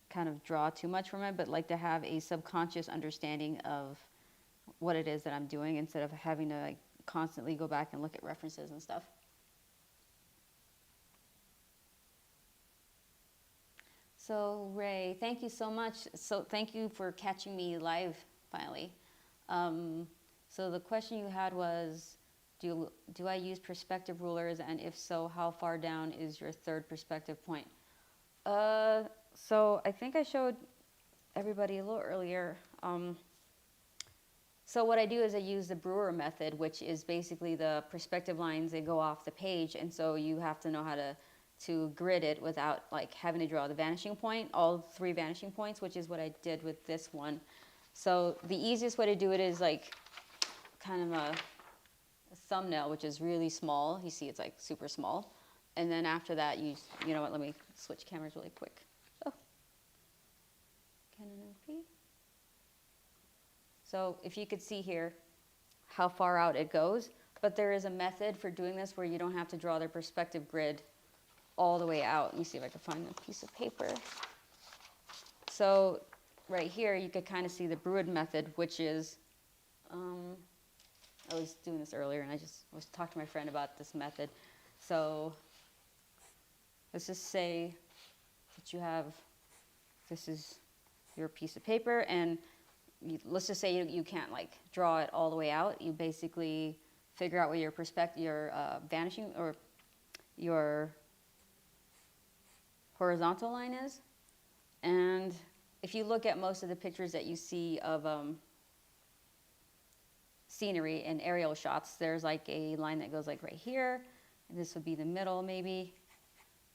Speaker 1: kind of draw too much from it, but like to have a subconscious understanding of what it is that I'm doing, instead of having to like constantly go back and look at references and stuff. So Ray, thank you so much. So thank you for catching me live finally. So the question you had was, do I use perspective rulers, and if so, how far down is your third perspective point? So I think I showed everybody a little earlier. So what I do is I use the Brewer method, which is basically the perspective lines, they go off the page, and so you have to know how to grid it without like having to draw the vanishing point, all 3 vanishing points, which is what I did with this one. So the easiest way to do it is like kind of a thumbnail, which is really small. You see it's like super small. And then after that, you know what, let me switch cameras really quick. Oh, Canon FP. So if you could see here how far out it goes, But there is a method for doing this where you don't have to draw the perspective grid all the way out. Let me see if I can find a piece of paper. So right here, you could kind of see the Bruin method, which is, I was doing this earlier, and I was talking to my friend about this method. So let's just say that you have, this is your piece of paper, and let's just say you can't like draw it all the way out. You basically figure out where your vanishing or your horizontal line is. And if you look at most of the pictures that you see of scenery and aerial shots, there's like a line that goes like right here, and this would be the middle maybe,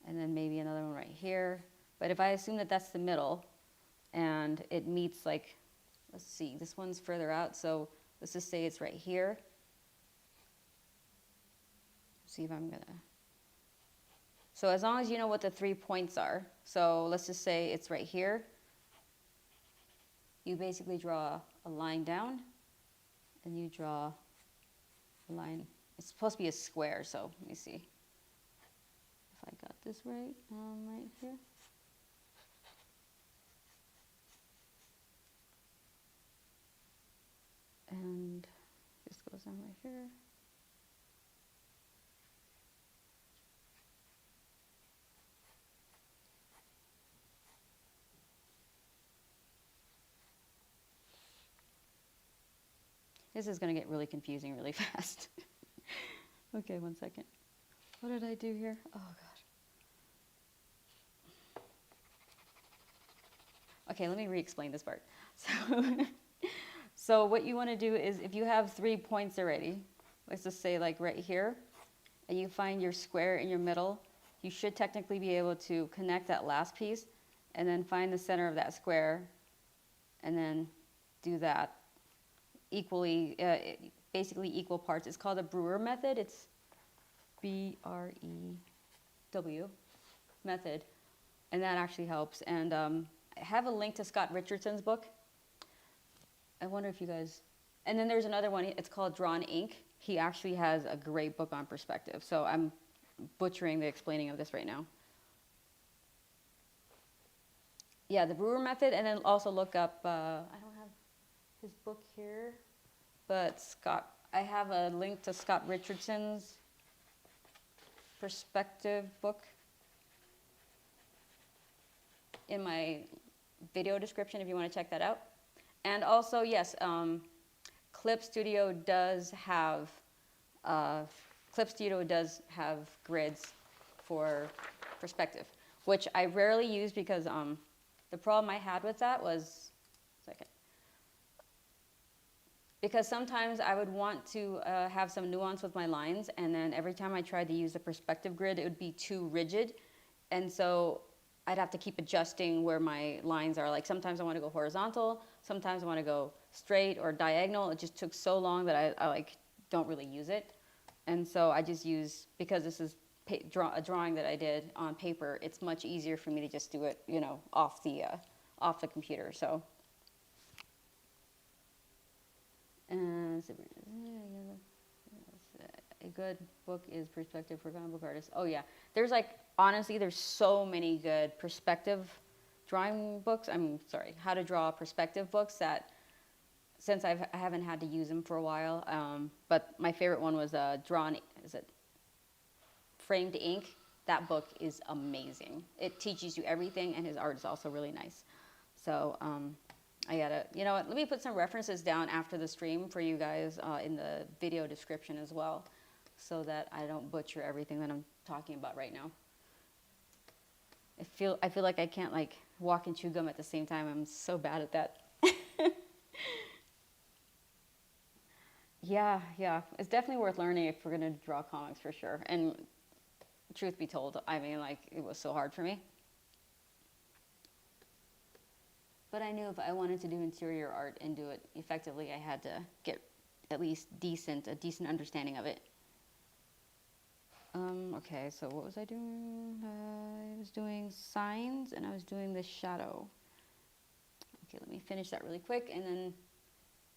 Speaker 1: and then maybe another one right here. But if I assume that that's the middle, and it meets like, let's see, this one's further out, so let's just say it's right here. See if I'm gonna, so as long as you know what the 3 points are, so let's just say it's right here, you basically draw a line down, and you draw a line. It's supposed to be a square, so let me see if I got this right, right here. And this goes down right here. This is going to get really confusing really fast. Okay, 1 second. What did I do here? Oh, gosh. Okay, let me re-explain this part. So what you want to do is, if you have 3 points already, let's just say like right here, and you find your square in your middle, you should technically be able to connect that last piece, and then find the center of that square, and then do that equally, basically equal parts. It's called the Brewer method. It's B-R-E-W method, and that actually helps. And I have a link to Scott Richardson's book. I wonder if you guys, and then there's another one, it's called Drawn Ink. He actually has a great book on perspective, so I'm butchering the explaining of this right now. Yeah, the Brewer method, and then also look up, I don't have his book here, but I have a link to Scott Richardson's perspective book in my video description if you want to check that out. And also, yes, Clip Studio does have grids for perspective, which I rarely use because the problem I had with that was, because sometimes I would want to have some nuance with my lines, and then every time I tried to use the perspective grid, it would be too rigid, and so I'd have to keep adjusting where my lines are. Like sometimes I want to go horizontal, sometimes I want to go straight or diagonal. It just took so long that I like don't really use it. And so I just use, because this is a drawing that I did on paper, it's much easier for me to just do it, you know, off the computer. So, a good book is Perspective for Comic Book Artists. Oh yeah, there's like, honestly, there's so many good perspective drawing books. I'm sorry, how to draw perspective books that, since I haven't had to use them for a while, but my favorite one was Framed Ink. That book is amazing. It teaches you everything, and his art is also really nice. So I gotta, you know what, let me put some references down after the stream for you guys in the video description as well, so that I don't butcher everything that I'm talking about right now. I feel like I can't like walk and chew gum at the same time. I'm so bad at that. Yeah, it's definitely worth learning if we're gonna draw comics for sure. And truth be told, I mean, like, it was so hard for me. But I knew if I wanted to do interior art and do it effectively, I had to get at least a decent understanding of it. Okay, so what was I doing? I was doing signs, and I was doing the shadow. Okay, let me finish that really quick, and then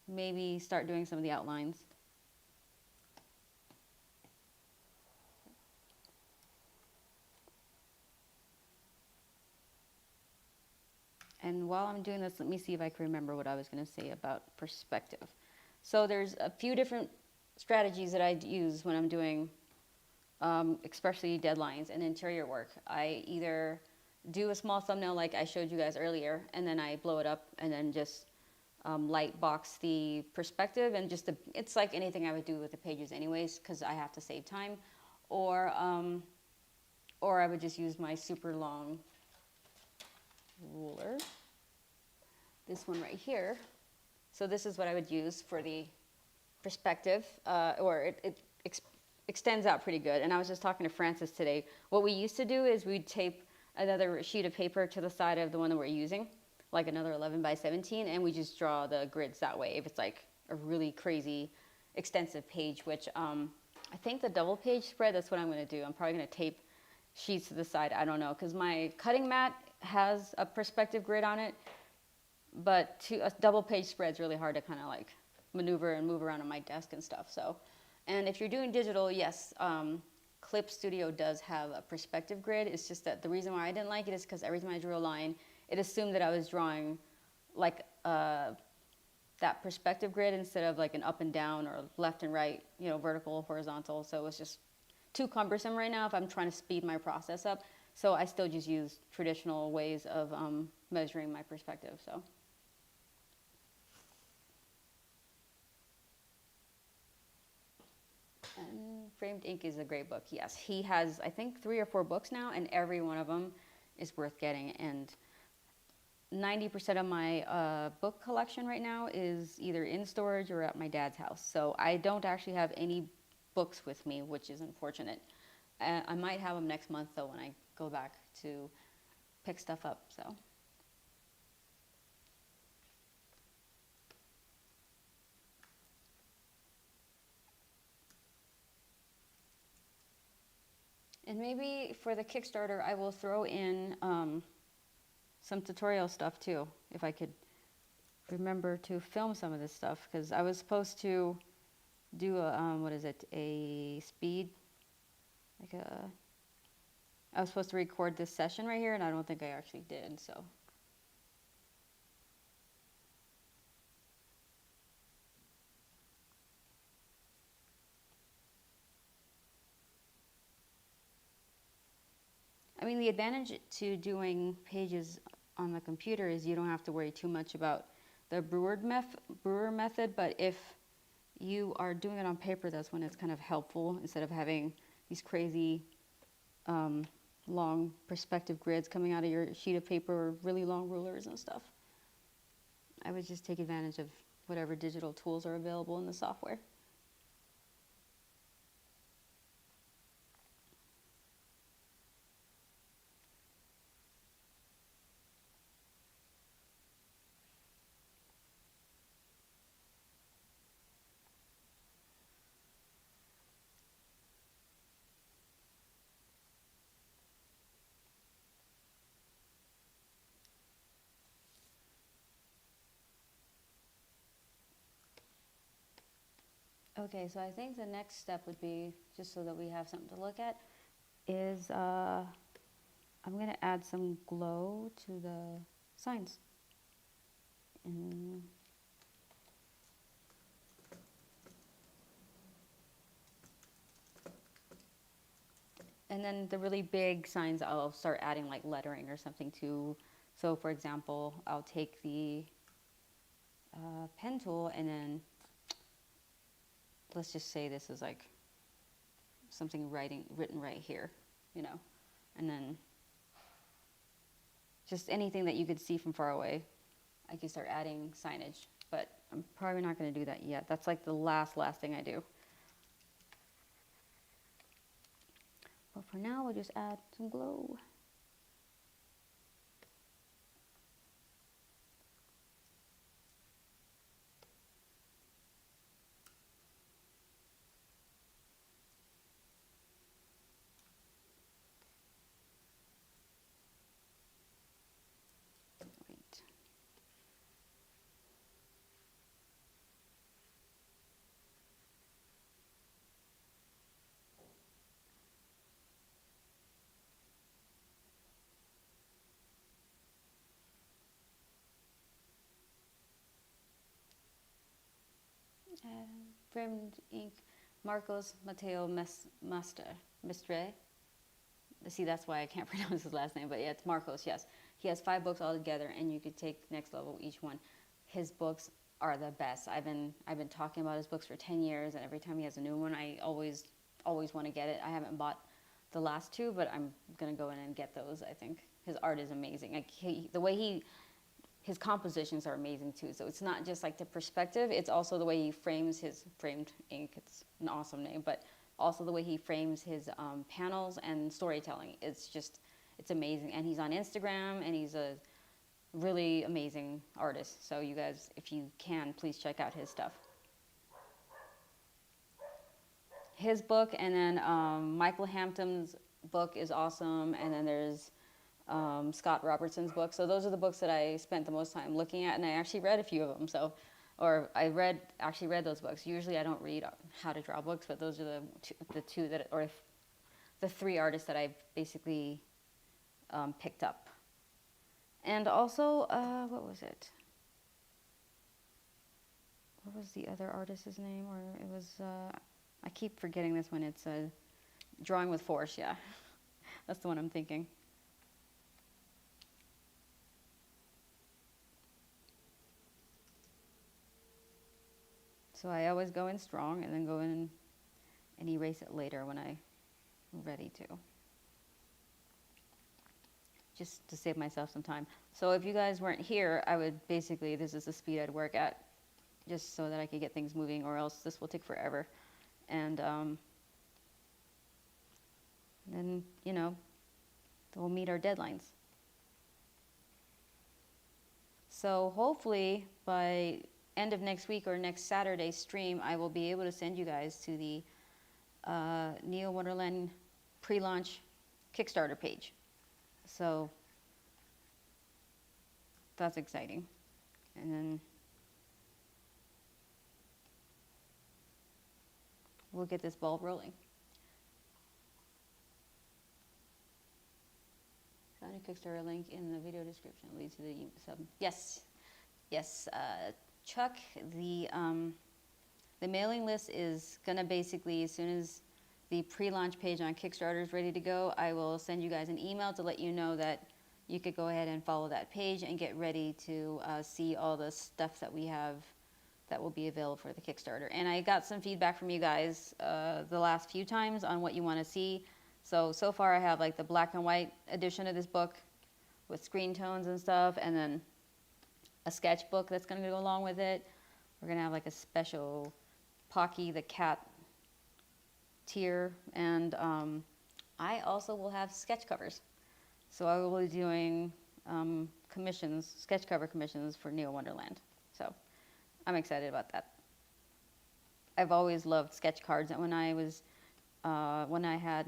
Speaker 1: maybe start doing some of the outlines. I'm doing this, let me see if I can remember what I was going to say about perspective. So there's a few different strategies that I use when I'm doing especially deadlines and interior work. I either do a small thumbnail like I showed you guys earlier, and then I blow it up and then just light box the perspective, and just it's like anything I would do with the pages anyways, because I have to save time. Or I would just use my super long ruler, this one right here. So this is what I would use for the perspective, or it extends out pretty good. And I was just talking to Francis today. What we used to do is we'd tape another sheet of paper to the side of the one that we're using, like another 11 by 17, and we just draw the grids that way if it's like a really crazy extensive page, which I think the double page spread, that's what I'm going to do. I'm probably going to tape sheets to the side. I don't know, because my cutting mat has a perspective grid on it, but a double page spread is really hard to kind of like maneuver and move around on my desk and stuff. So, and if you're doing digital, yes, Clip Studio does have a perspective grid. It's just that the reason why I didn't like it is because every time I drew a line, it assumed that I was drawing like that perspective grid instead of like an up and down or left and right, you know, vertical, horizontal. So it's just too cumbersome right now if I'm trying to speed my process up. So I still just use traditional ways of measuring my perspective. So. And Framed Ink is a great book. Yes, he has, I think, 3 or 4 books now, and every one of them is worth getting. And 90% of my book collection right now is either in storage or at my dad's house. So I don't actually have any books with me, which is unfortunate. I might have them next month, though, when I go back to pick stuff up. So. And maybe for the Kickstarter, I will throw in some tutorial stuff too, if I could remember to film some of this stuff, because I was supposed to do a speed, I was supposed to record this session right here, and I don't think I actually did, so. I mean, the advantage to doing pages on the computer is you don't have to worry too much about the brewer method, but if you are doing it on paper, that's when it's kind of helpful instead of having these crazy long perspective grids coming out of your sheet of paper or really long rulers and stuff. I would just take advantage of whatever digital tools are available in the software. Okay, so I think the next step would be, just so that we have something to look at, is I'm going to add some glow to the signs. And then the really big signs, I'll start adding like lettering or something to. So for example, I'll take the pen tool and then, let's just say this is like something written right here, you know, and then just anything that you could see from far away, I can start adding signage, but I'm probably not going to do that yet. That's like the last thing I do. But for now, we'll just add some glow. framed ink, Marcos Mateo Mestre. See, that's why I can't pronounce his last name, but yeah, it's Marcos, yes. He has 5 books all together, and you could take next level each one. His books are the best. I've been talking about his books for 10 years, and every time he has a new one, I always want to get it. I haven't bought the last 2, but I'm going to go in and get those, I think. His art is amazing. Like his compositions are amazing too. So it's not just like the perspective, it's also the way he frames his framed ink. It's an awesome name, but also the way he frames his panels and storytelling. It's amazing. And he's on Instagram, and he's a really amazing artist. So you guys, if you can, please check out his stuff. His book, and then Michael Hampton's book is awesome, and then there's Scott Robertson's book. So those are the books that I spent the most time looking at, and I actually read a few of them. Actually read those books. Usually I don't read how to draw books, but those are the 3 artists that I've basically picked up. And also, what was it? What was the other artist's name? Or it was, I keep forgetting this one. It's Drawing with Force, yeah. That's the one I'm thinking. So I always go in strong and then go in and erase it later when I'm ready to. Just to save myself some time. So if you guys weren't here, I would basically, this is the speed I'd work at, just so that I could get things moving, or else this will take forever. And then, we'll meet our deadlines. So hopefully by end of next week or next Saturday stream, I will be able to send you guys to the Neo Wonderland pre-launch Kickstarter page. So that's exciting. And then we'll get this ball rolling. Found a Kickstarter link in the video description. Lead to the sub. Yes. Chuck, the mailing list is gonna basically, as soon as the pre-launch page on Kickstarter is ready to go, I will send you guys an email to let you know that you could go ahead and follow that page and get ready to see all the stuff that we have that will be available for the Kickstarter. And I got some feedback from you guys the last few times on what you want to see. So far I have like the black and white edition of this book with screen tones and stuff, and then a sketchbook that's going to go along with it. We're going to have like a special Pocky the cat tier, and I also will have sketch covers. So I will be doing commissions, sketch cover commissions for Neo Wonderland. So I'm excited about that. I've always loved sketch cards, and when I had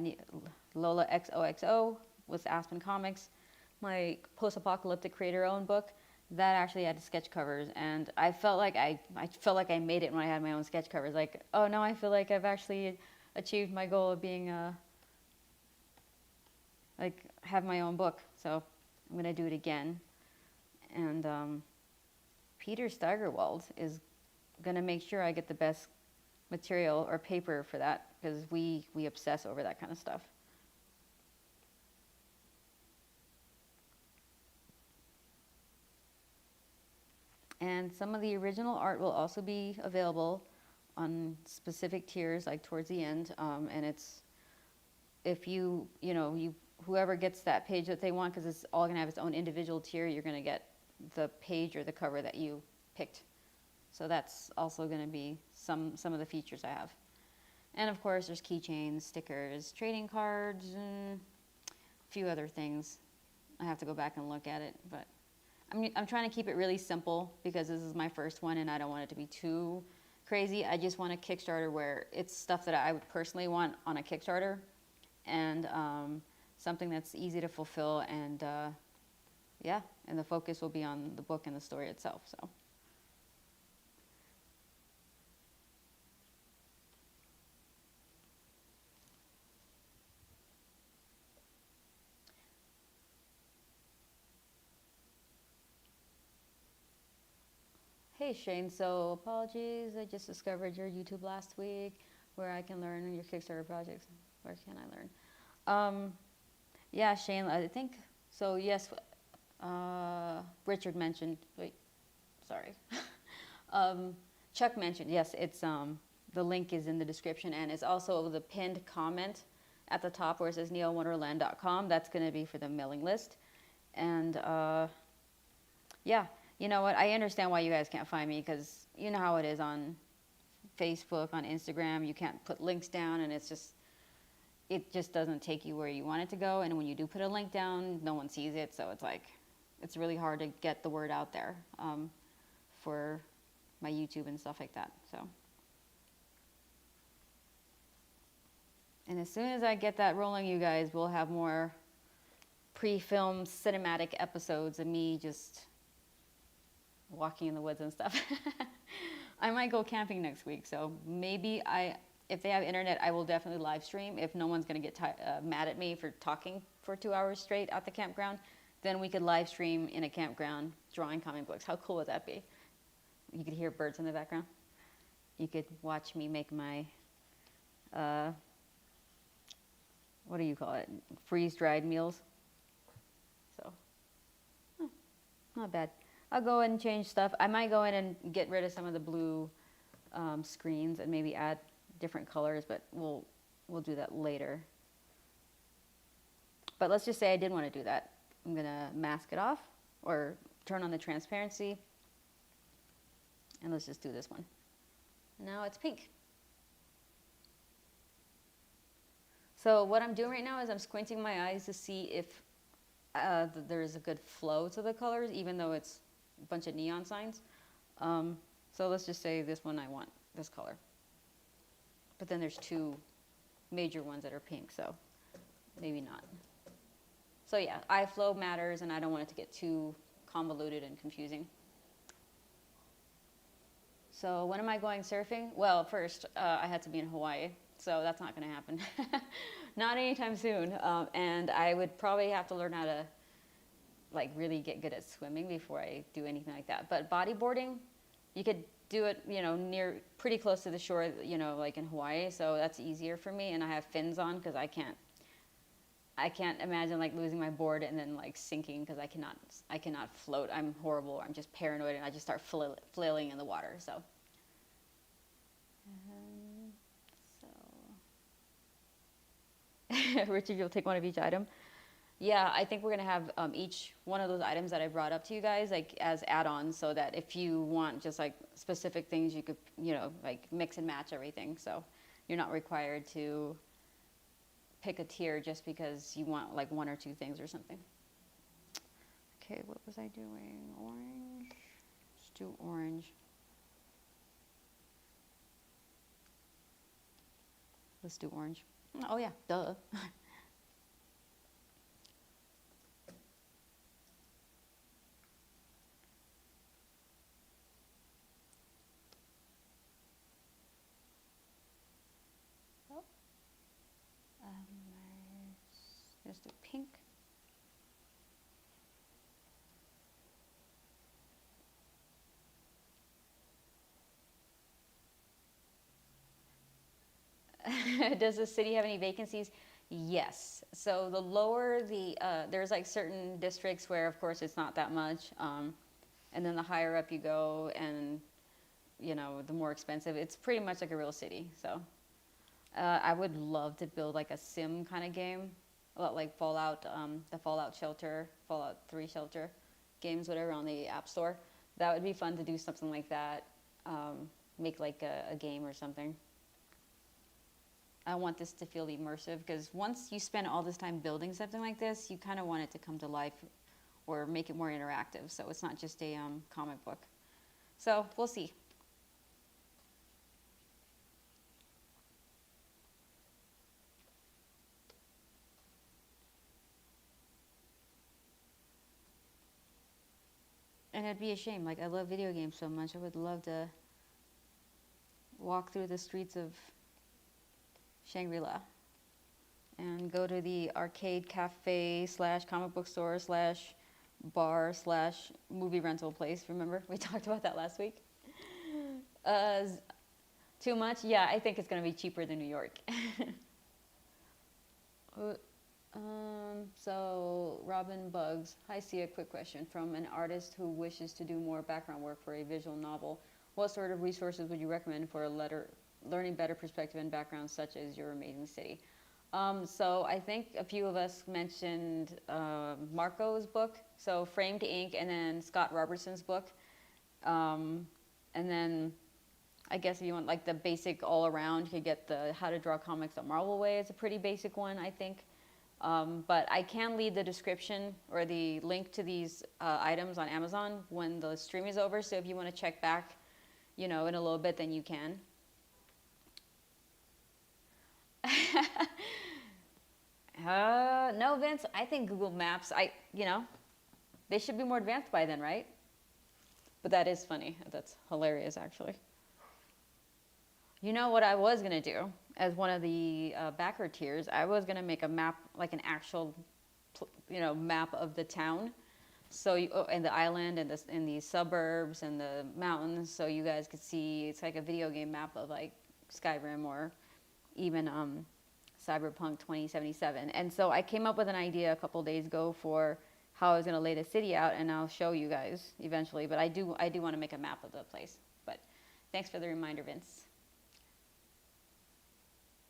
Speaker 1: Lola XOXO with Aspen Comics, my post-apocalyptic creator-owned book, that actually had sketch covers, and I felt like I made it when I had my own sketch covers. Like, oh, now I feel like I've actually achieved my goal of being have my own book. So I'm gonna do it again. And Peter Steigerwald is gonna make sure I get the best material or paper for that, because we obsess over that kind of stuff. And some of the original art will also be available on specific tiers, like towards the end. And it's, if whoever gets that page that they want, because it's all gonna have its own individual tier, you're gonna get the page or the cover that you picked. So that's also gonna be some of the features I have. And of course, there's keychains, stickers, trading cards, and a few other things. I have to go back and look at it, but I'm trying to keep it really simple, because this is my first one and I don't want it to be too crazy. I just want a Kickstarter where it's stuff that I would personally want on a Kickstarter, and something that's easy to fulfill, and and the focus will be on the book and the story itself. So. Hey Shane, so apologies, I just discovered your YouTube last week where I can learn your Kickstarter projects. Where can I learn? Yeah, Shane, I think, so yes, Richard mentioned, wait, sorry. Chuck mentioned, yes, it's, the link is in the description, and it's also the pinned comment at the top where it says neowonderland.com. That's going to be for the mailing list. And yeah, you know what? I understand why you guys can't find me, because you know how it is on Facebook, on Instagram. You can't put links down, and it just doesn't take you where you want it to go. And when you do put a link down, no one sees it. So it's like, it's really hard to get the word out there for my YouTube and stuff like that. So, and as soon as I get that rolling, you guys will have more pre-filmed cinematic episodes of me just walking in the woods and stuff. I might go camping next week, so maybe if they have internet, I will definitely live stream. If no one's going to get mad at me for talking for 2 hours straight at the campground, then we could live stream in a campground drawing comic books. How cool would that be? You could hear birds in the background. You could watch me make my, what do you call it? Freeze-dried meals. So, not bad. I'll go in and change stuff. I might go in and get rid of some of the blue screens and maybe add different colors, but we'll do that later. But let's just say I did want to do that. I'm going to mask it off or turn on the transparency. And let's just do this one. Now it's pink. So what I'm doing right now is I'm squinting my eyes to see if there's a good flow to the colors, even though it's a bunch of neon signs. So let's just say this one I want this color. But then there's two major ones that are pink, so maybe not. So yeah, eye flow matters, and I don't want it to get too convoluted and confusing. So when am I going surfing? Well, first, I had to be in Hawaii, so that's not going to happen. Not anytime soon. And I would probably have to learn how to like really get good at swimming before I do anything like that. But bodyboarding, you could do it, you know, pretty close to the shore, you know, like in Hawaii. So that's easier for me. And I have fins on because I can't imagine like losing my board and then like sinking, because I cannot float. I'm horrible. I'm just paranoid, and I just start flailing in the water. So, Richard, you'll take one of each item. Yeah, I think we're gonna have each one of those items that I brought up to you guys like as add-ons, so that if you want just like specific things, you could, you know, like mix and match everything. So you're not required to pick a tier just because you want like one or two things or something. Okay, what was I doing? Orange. Let's do orange. Let's do orange. Oh yeah, duh. Let's do pink. Does the city have any vacancies? Yes. So the lower the, there's like certain districts where of course it's not that much. And then the higher up you go, and you know, the more expensive. It's pretty much like a real city. So I would love to build like a sim kind of game. A lot like Fallout, the Fallout Shelter, Fallout 3 Shelter games, whatever, on the App Store. That would be fun to do something like that. Make like a game or something. I want this to feel immersive, because once you spend all this time building something like this, you kind of want it to come to life or make it more interactive. So it's not just a comic book. So we'll see. And it'd be a shame. Like, I love video games so much. I would love to walk through the streets of Shangri-La and go to the arcade cafe / comic book store / bar slash movie rental place. Remember? We talked about that last week. Too much? Yeah, I think it's going to be cheaper than New York. So Robin Bugs. Hi, Sia. Quick question from an artist who wishes to do more background work for a visual novel. What sort of resources would you recommend for learning better perspective and background, such as Your Amazing City? So I think a few of us mentioned Marco's book, so Framed Ink, and then Scott Robertson's book. And then I guess if you want like the basic all around, you could get the How to Draw Comics the Marvel Way. It's a pretty basic one, I think. But I can leave the description or the link to these items on Amazon when the stream is over. So if you want to check back, you know, in a little bit, then you can. No, Vince, I think Google Maps, you know, they should be more advanced by then, right? But that is funny. That's hilarious, actually. You know what I was going to do as one of the backer tiers? I was going to make a map, like an actual, you know, map of the town. So, and the island and the suburbs and the mountains. So you guys could see, it's like a video game map of like Skyrim or even Cyberpunk 2077. And so I came up with an idea a couple days ago for how I was going to lay the city out, and I'll show you guys eventually. But I do want to make a map of the place. But thanks for the reminder, Vince.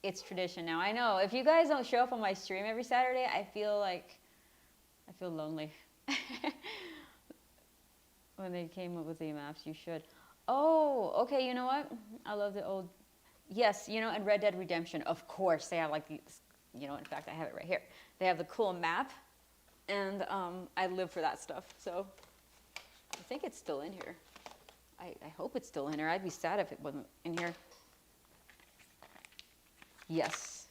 Speaker 1: It's tradition now. I know. If you guys don't show up on my stream every Saturday, I feel lonely. When they came up with the maps, you should. Oh, okay. You know what? I love the old. Yes, you know, and Red Dead Redemption, of course, they have like these, you know, in fact, I have it right here. They have the cool map, and I live for that stuff. So I think it's still in here. I hope it's still in here. I'd be sad if it wasn't in here. Yes.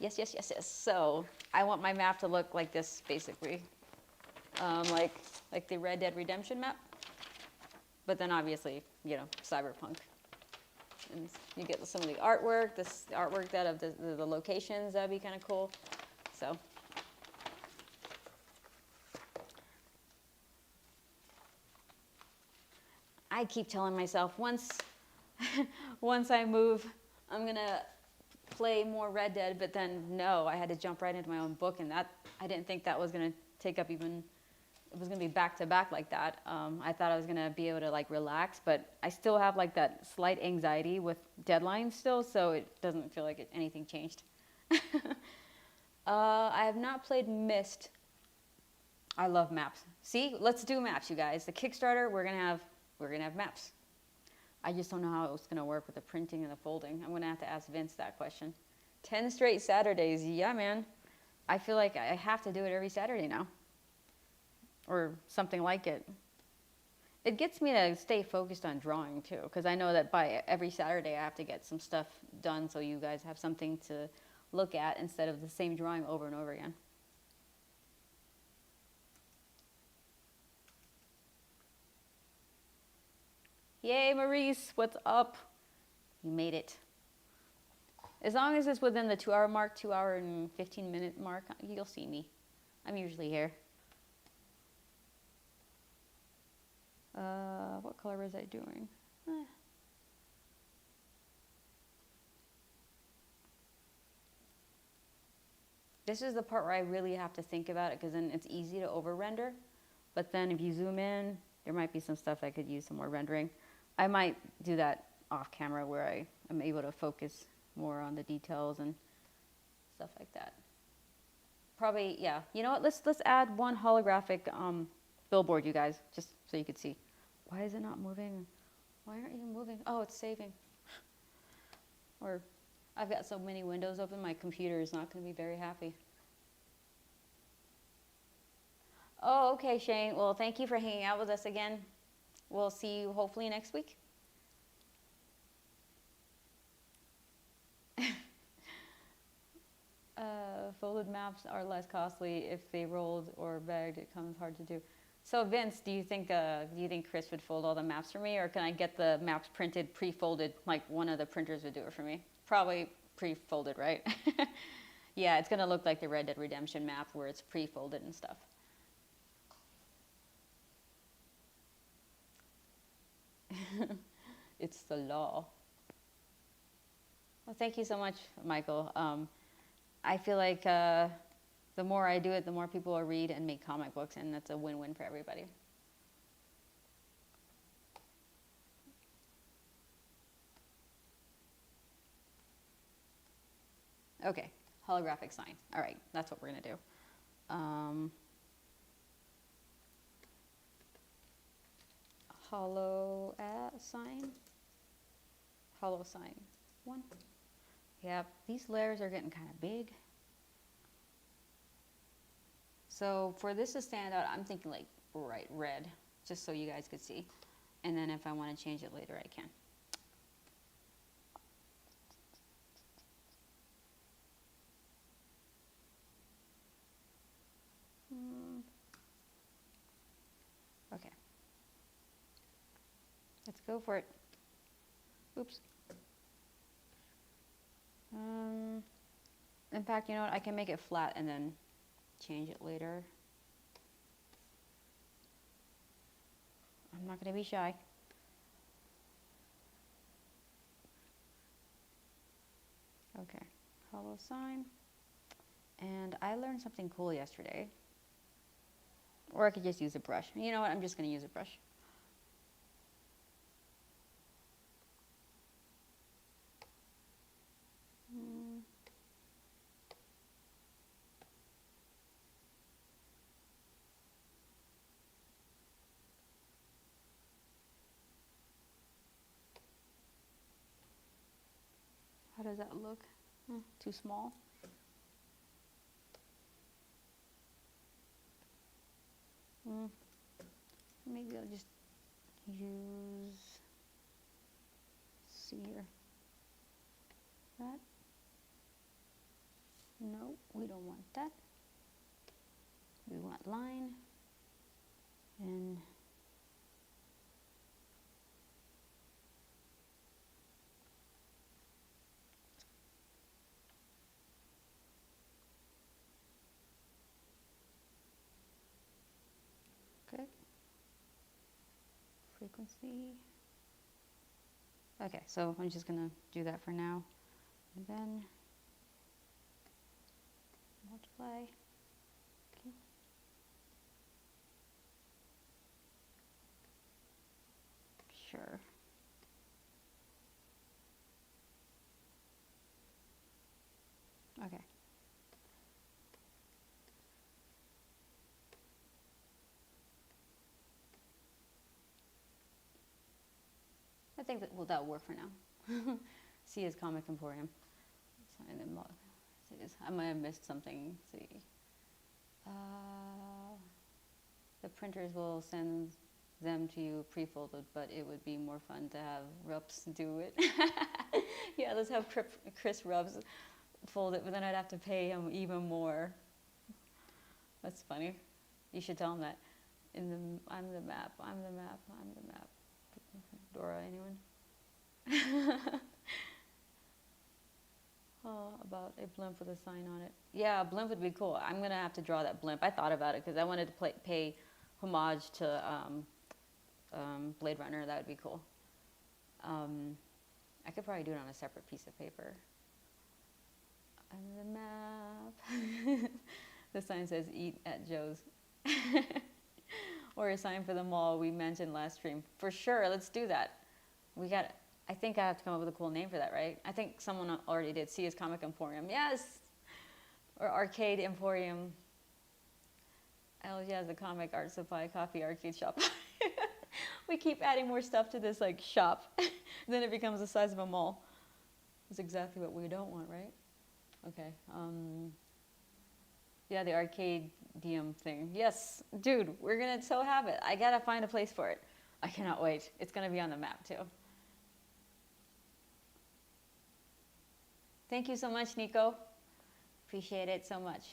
Speaker 1: Yes. So I want my map to look like this, basically. Like the Red Dead Redemption map. But then obviously, you know, cyberpunk. And you get some of the artwork, that of the locations, that'd be kind of cool. So. I keep telling myself once I move, I'm going to play more Red Dead, but then no, I had to jump right into my own book, and that I didn't think that was going to take up even, it was going to be back to back like that. I thought I was going to be able to like relax, but I still have like that slight anxiety with deadlines still, so it doesn't feel like anything changed. I have not played Myst. I love maps. See, let's do maps, you guys. The Kickstarter, we're gonna have maps. I just don't know how it's going to work with the printing and the folding. I'm going to have to ask Vince that question. 10 straight Saturdays. Yeah, man. I feel like I have to do it every Saturday now. Or something like it. It gets me to stay focused on drawing, too. Because I know that by every Saturday I have to get some stuff done so you guys have something to look at instead of the same drawing over and over again. Yay, Maurice, what's up? You made it. As long as it's within the 2-hour mark, 2 hour and 15-minute mark, you'll see me. I'm usually here. What color was I doing? This is the part where I really have to think about it, because then it's easy to over-render. But then if you zoom in, there might be some stuff that could use some more rendering. I might do that off camera where I am able to focus more on the details and stuff like that. Probably, yeah. You know what? Let's add one holographic billboard, you guys, just so you could see. Why is it not moving? Why aren't you moving? Oh, it's saving. Or I've got so many windows open, my computer is not going to be very happy. Oh, okay, Shane. Well, thank you for hanging out with us again. We'll see you hopefully next week. Folded maps are less costly if they rolled or bagged. It comes hard to do. So Vince, do you think Chris would fold all the maps for me, or can I get the maps printed pre-folded like one of the printers would do it for me? Probably pre-folded, right? Yeah, it's gonna look like the Red Dead Redemption map where it's pre-folded and stuff. It's the law. Well, thank you so much, Michael. I feel like the more I do it, the more people will read and make comic books, and that's a win-win for everybody. Okay, holographic sign. All right, that's what we're gonna do. Hollow sign. Hollow sign. One. Yeah, these layers are getting kind of big. So for this to stand out, I'm thinking like bright red, just so you guys could see. And then if I want to change it later, I can. Okay. Let's go for it. Oops. In fact, you know what? I can make it flat and then change it later. I'm not going to be shy. Okay, hollow sign. And I learned something cool yesterday. Or I could just use a brush. You know what? I'm just going to use a brush. How does that look? Too small? Maybe I'll just use, see here, that. No, we don't want that. We want line and okay. Frequency. Okay, so I'm just gonna do that for now, and then multiply. Okay. Sure. Okay. I think that that'll work for now. See his Comic Emporium. I might have missed something. Let's see. The printers will send them to you pre-folded, but it would be more fun to have Rups do it. Yeah, let's have Chris Rups fold it, but then I'd have to pay him even more. That's funny. You should tell him that. I'm the map. I'm the map. I'm the map. Dora, anyone? Oh, about a blimp with a sign on it. Yeah, a blimp would be cool. I'm going to have to draw that blimp. I thought about it because I wanted to pay homage to Blade Runner. That would be cool. I could probably do it on a separate piece of paper. I'm the map. The sign says, eat at Joe's. Or a sign for the mall we mentioned last stream. For sure, let's do that. I think I have to come up with a cool name for that, right? I think someone already did. See his Comic Emporium. Yes! Or Arcade Emporium. LG has a comic, art supply, coffee, arcade shop. We keep adding more stuff to this like shop. Then it becomes the size of a mall. That's exactly what we don't want, right? Okay. Yeah, the arcade DM thing. Yes, dude, we're gonna so have it. I gotta find a place for it. I cannot wait. It's gonna be on the map too. Thank you so much, Nico. Appreciate it so much.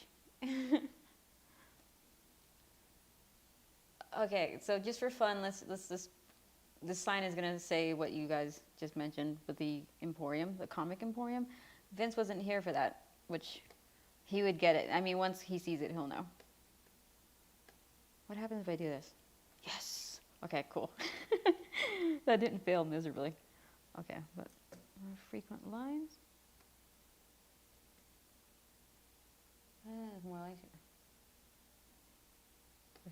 Speaker 1: Okay, so just for fun, let's this sign is gonna say what you guys just mentioned with the Emporium, the Comic Emporium. Vince wasn't here for that, which he would get it. I mean, once he sees it, he'll know. What happens if I do this? Yes. Okay, cool. That didn't fail miserably. Okay, but frequent lines. More lines here.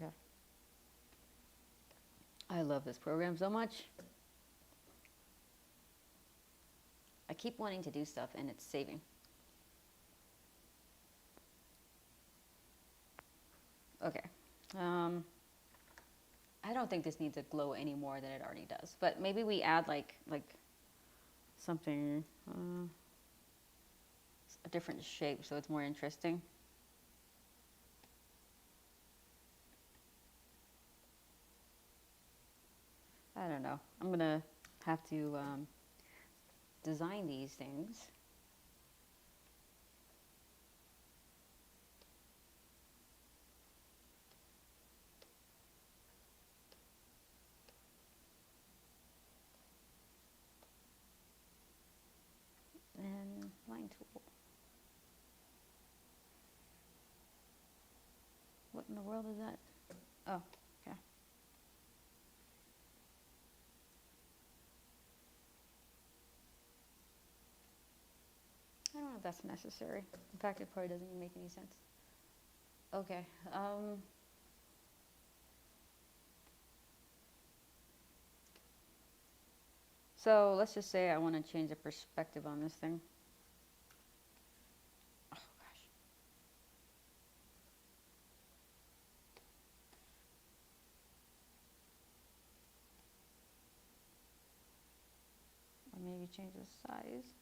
Speaker 1: Okay. I love this program so much. I keep wanting to do stuff and it's saving. Okay. I don't think this needs a glow any more than it already does, but maybe we add like something, a different shape so it's more interesting. I don't know. I'm gonna have to design these things. And line tool. What in the world is that? Oh, okay. I don't know if that's necessary. In fact, it probably doesn't even make any sense. Okay. So let's just say I want to change the perspective on this thing. Oh, gosh. Or maybe change the size.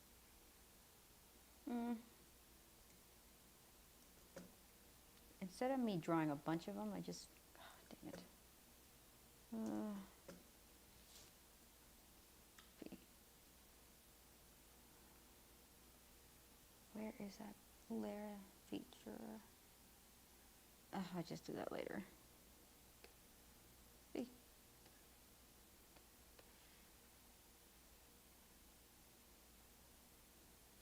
Speaker 1: Instead of me drawing a bunch of them, I just, oh, dang it. Where is that layer feature? I'll just do that later. B.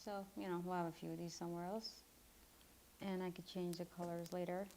Speaker 1: So, you know, we'll have a few of these somewhere else. And I could change the colors later.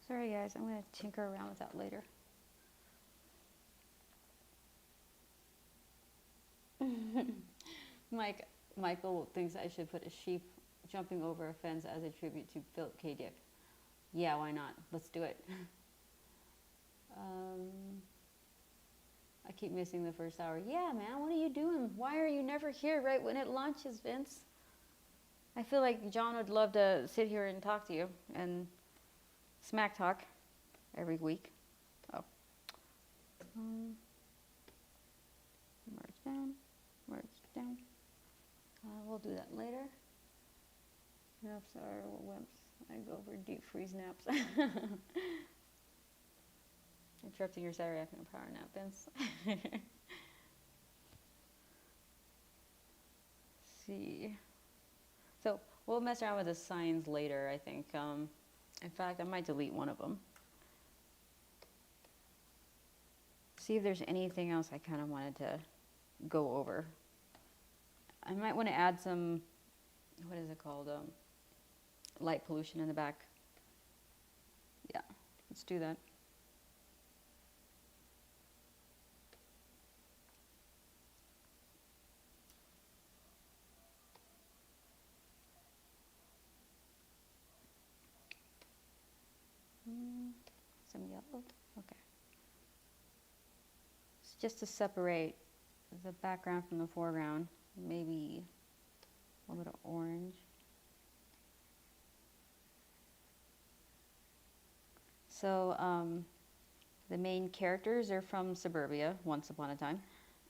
Speaker 1: Sorry guys, I'm going to tinker around with that later. Michael thinks I should put a sheep jumping over a fence as a tribute to Philip K. Dick. Yeah, why not? Let's do it. I keep missing the first hour. Yeah, man, what are you doing? Why are you never here right when it launches, Vince? I feel like John would love to sit here and talk to you and smack talk every week. Oh. Merge down, merge down. We'll do that later. Naps are wimps. I go for deep freeze naps. Interrupting your Saturday afternoon power nap, Vince. See. So we'll mess around with the signs later, I think. In fact, I might delete one of them. See if there's anything else I kind of wanted to go over. I might want to add some, what is it called? Light pollution in the back. Yeah, let's do that. Some yellow, okay. It's just to separate the background from the foreground, maybe a little bit of orange. So the main characters are from suburbia, once upon a time,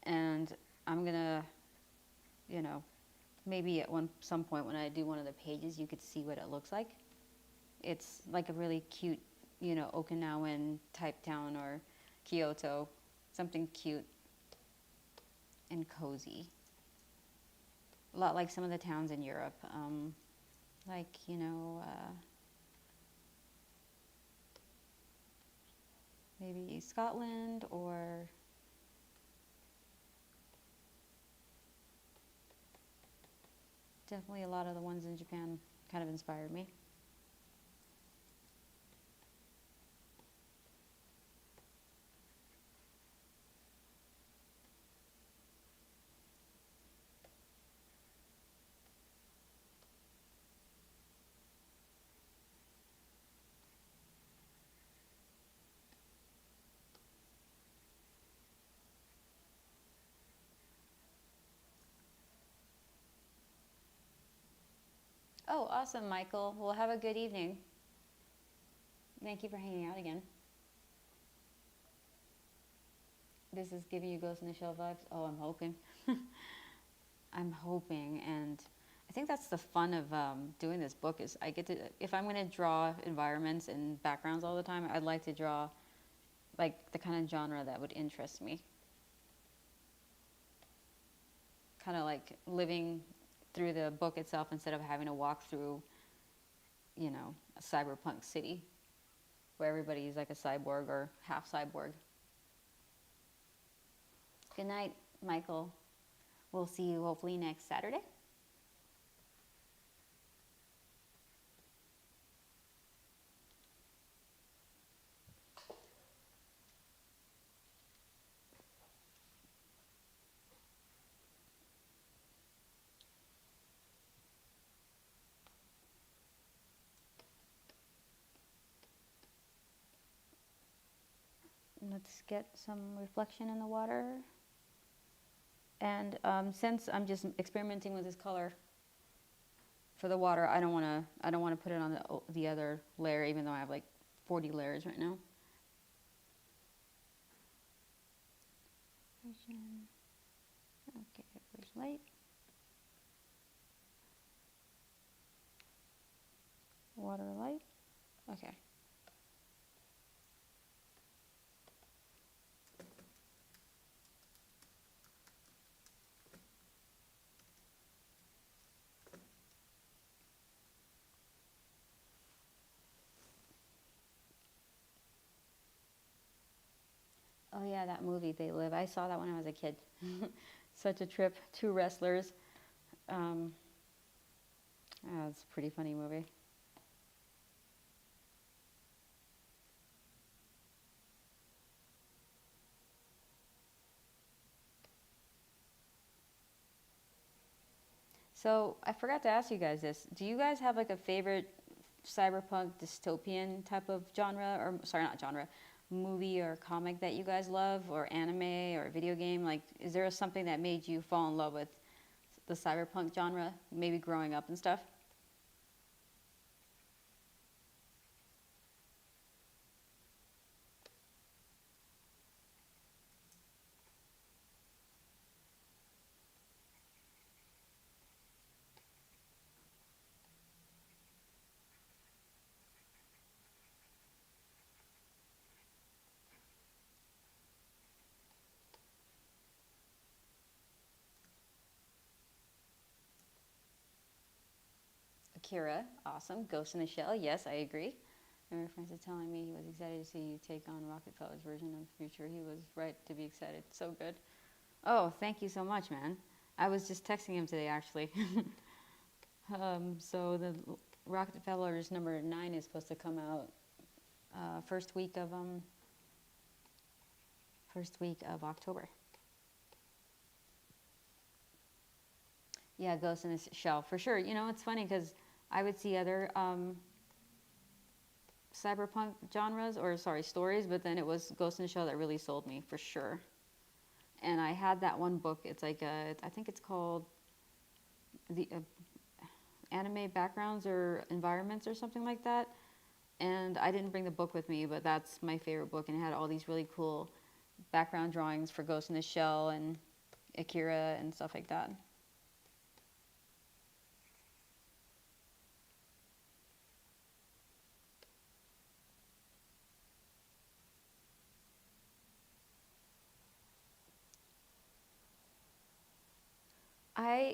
Speaker 1: and I'm gonna, you know, maybe at some point when I do one of the pages, you could see what it looks like. It's like a really cute, you know, Okinawan type town or Kyoto, something cute and cozy. A lot like some of the towns in Europe, like, you know, maybe Scotland or definitely a lot of the ones in Japan kind of inspired me. Oh, awesome, Michael. Well, have a good evening. Thank you for hanging out again. This is giving you Ghost in the Shell vibes. Oh, I'm hoping. I'm hoping, and I think that's the fun of doing this book is I get to, if I'm going to draw environments and backgrounds all the time, I'd like to draw like the kind of genre that would interest me. Kind of like living through the book itself instead of having to walk through, you know, a cyberpunk city where everybody's like a cyborg or half cyborg. Good night, Michael. We'll see you hopefully next Saturday. Let's get some reflection in the water. And since I'm just experimenting with this color for the water, I don't want to put it on the other layer, even though I have like 40 layers right now. Okay, where's light? Water, light. Okay. Oh yeah, that movie, They Live. I saw that when I was a kid. Such a trip. Two wrestlers. It's a pretty funny movie. So I forgot to ask you guys this. Do you guys have like a favorite cyberpunk dystopian type of genre, or sorry, not genre, movie or comic that you guys love, or anime or video game? Like, is there something that made you fall in love with the cyberpunk genre, maybe growing up and stuff? Akira, awesome. Ghost in the Shell, yes, I agree. I remember Francis telling me he was excited to see you take on Rockefeller's version of the future. He was right to be excited. So good. Oh, thank you so much, man. I was just texting him today, actually. So the Rockefeller's number 9 is supposed to come out first week of October. Yeah, Ghost in the Shell, for sure. You know, it's funny because I would see other cyberpunk genres, or sorry, stories, but then it was Ghost in the Shell that really sold me, for sure. And I had that one book. It's like I think it's called the Anime Backgrounds or Environments or something like that. And I didn't bring the book with me, but that's my favorite book, and it had all these really cool background drawings for Ghost in the Shell and Akira and stuff like that.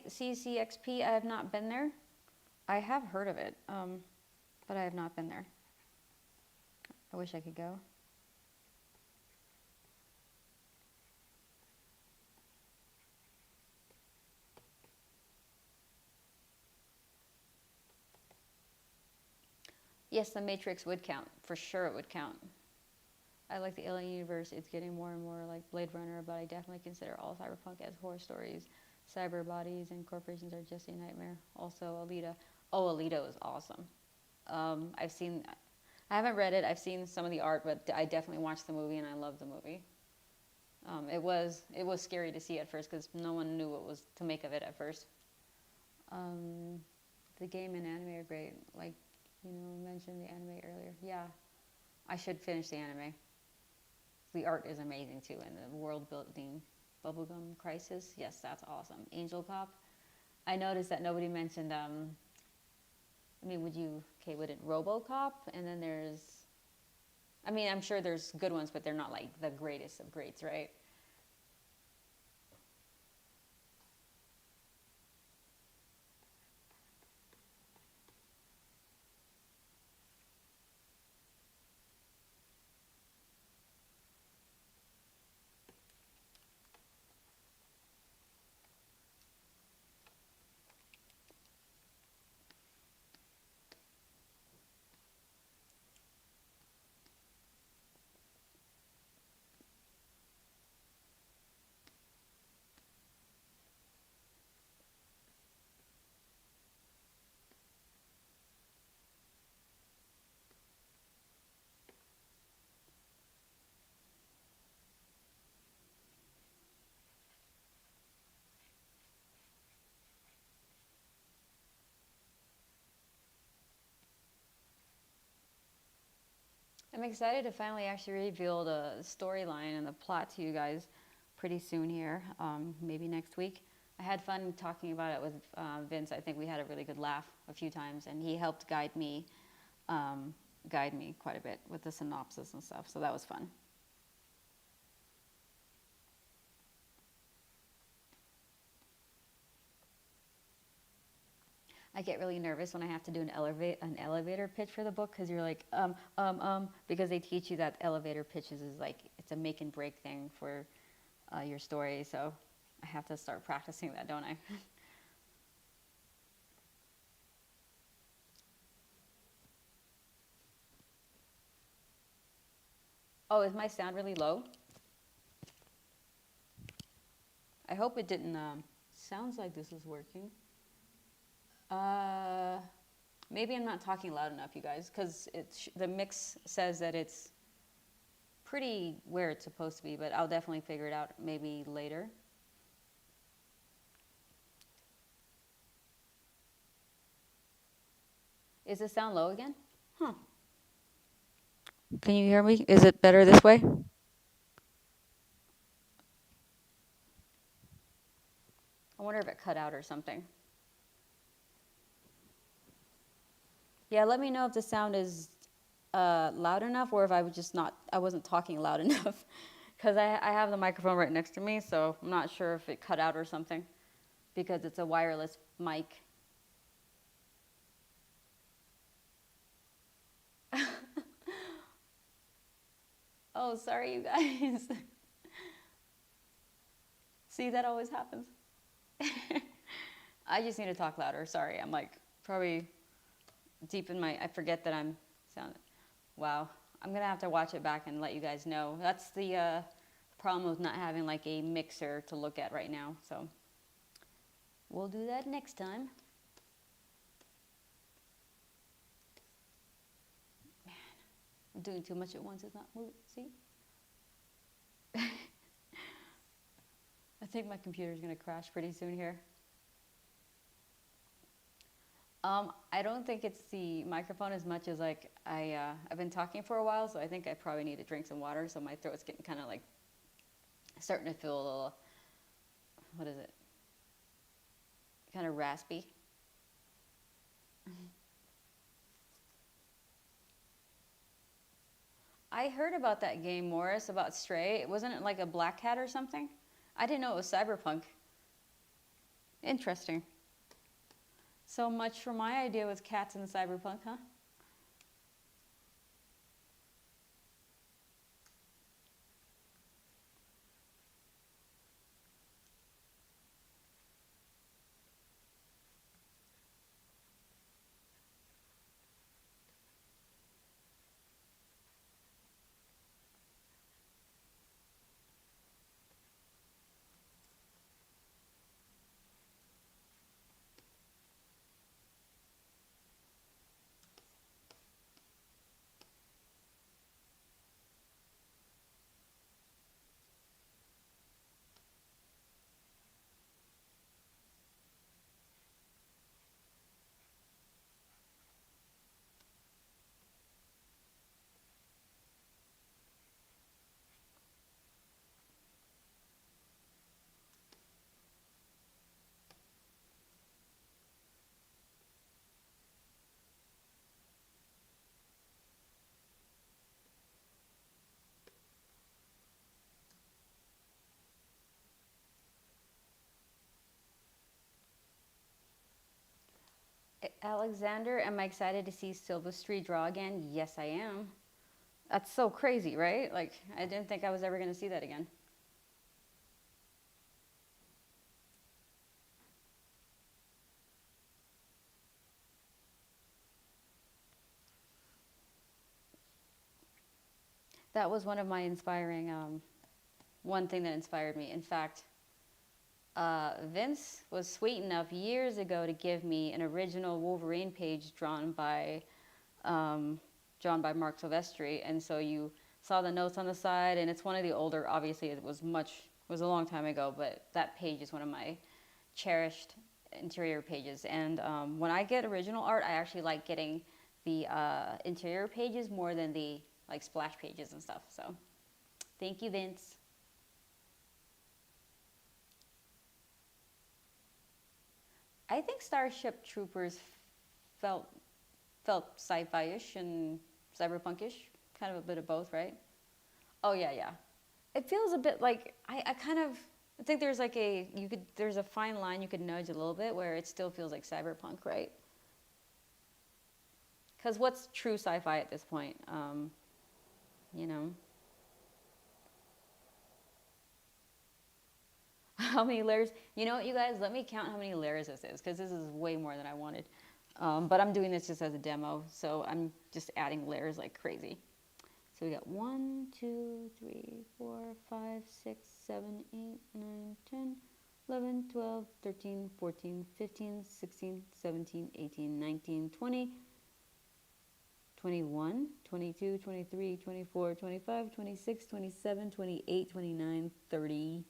Speaker 1: CCXP, I have not been there. I have heard of it, but I have not been there. I wish I could go. Yes, The Matrix would count. For sure it would count. I like the alien universe. It's getting more and more like Blade Runner, but I definitely consider all cyberpunk as horror stories. Cyber bodies and corporations are just a nightmare. Also, Alita. Oh, Alita is awesome. I haven't read it. I've seen some of the art, but I definitely watched the movie, and I loved the movie. It was scary to see at first because no one knew what was to make of it at first. The game and anime are great. Like, mentioned the anime earlier. Yeah, I should finish the anime. The art is amazing too, and the world building. Bubblegum Crisis, yes, that's awesome. Angel Cop. I noticed that nobody mentioned. Would it RoboCop? And then there's. I'm sure there's good ones, but they're not like the greatest of greats, right? I'm excited to finally actually reveal the storyline and the plot to you guys pretty soon here, maybe next week. I had fun talking about it with Vince. I think we had a really good laugh a few times, and he helped guide me quite a bit with the synopsis and stuff, so that was fun. I get really nervous when I have to do an elevator pitch for the book, because you're like, because they teach you that elevator pitches is like, it's a make and break thing for your story. So I have to start practicing that, don't I? Oh, is my sound really low? I hope it didn't, sounds like this is working. Maybe I'm not talking loud enough, you guys, because the mix says that it's pretty where it's supposed to be, but I'll definitely figure it out maybe later. Is the sound low again? Huh. Can you hear me? Is it better this way? I wonder if it cut out or something. Yeah, let me know if the sound is loud enough, or if I wasn't talking loud enough. Because I have the microphone right next to me, so I'm not sure if it cut out or something, because it's a wireless mic. Oh, sorry, you guys. See, that always happens. I just need to talk louder. Sorry, I'm like probably deep in my, I forget that I'm sounding. Wow, I'm gonna have to watch it back and let you guys know. That's the problem with not having like a mixer to look at right now. So we'll do that next time. Man, I'm doing too much at once. It's not moving. See? I think my computer's gonna crash pretty soon here. I don't think it's the microphone as much as like I've been talking for a while, so I think I probably need to drink some water. So my throat's getting kind of like starting to feel a little, what is it? Kind of raspy. I heard about that game, Morris, about Stray. Wasn't it like a black cat or something? I didn't know it was cyberpunk. Interesting. So much for my idea with cats and cyberpunk, huh? Alexander, am I excited to see Silvestri draw again? Yes, I am. That's so crazy, right? Like, I didn't think I was ever going to see that again. That was one of my inspiring, one thing that inspired me. In fact, Vince was sweet enough years ago to give me an original Wolverine page drawn by Mark Silvestri, and so you saw the notes on the side, and it's one of the older. Obviously, it was a long time ago, but that page is one of my cherished interior pages. And when I get original art, I actually like getting the interior pages more than the like splash pages and stuff. So, thank you, Vince. I think Starship Troopers felt sci-fi-ish and cyberpunkish, kind of a bit of both, right? Oh yeah, yeah. It feels a bit like I think there's like there's a fine line you could nudge a little bit where it still feels like cyberpunk, right? Because what's true sci-fi at this point? You know. How many layers? You know what, you guys? Let me count how many layers this is, because this is way more than I wanted. But I'm doing this just as a demo, so I'm just adding layers like crazy. So we got 1, 2, 3, 4, 5, 6, 7, 8, 9, 10, 11, 12, 13, 14, 15, 16, 17, 18, 19, 20, 21, 22, 23, 24, 25, 26, 27, 28, 29, 30.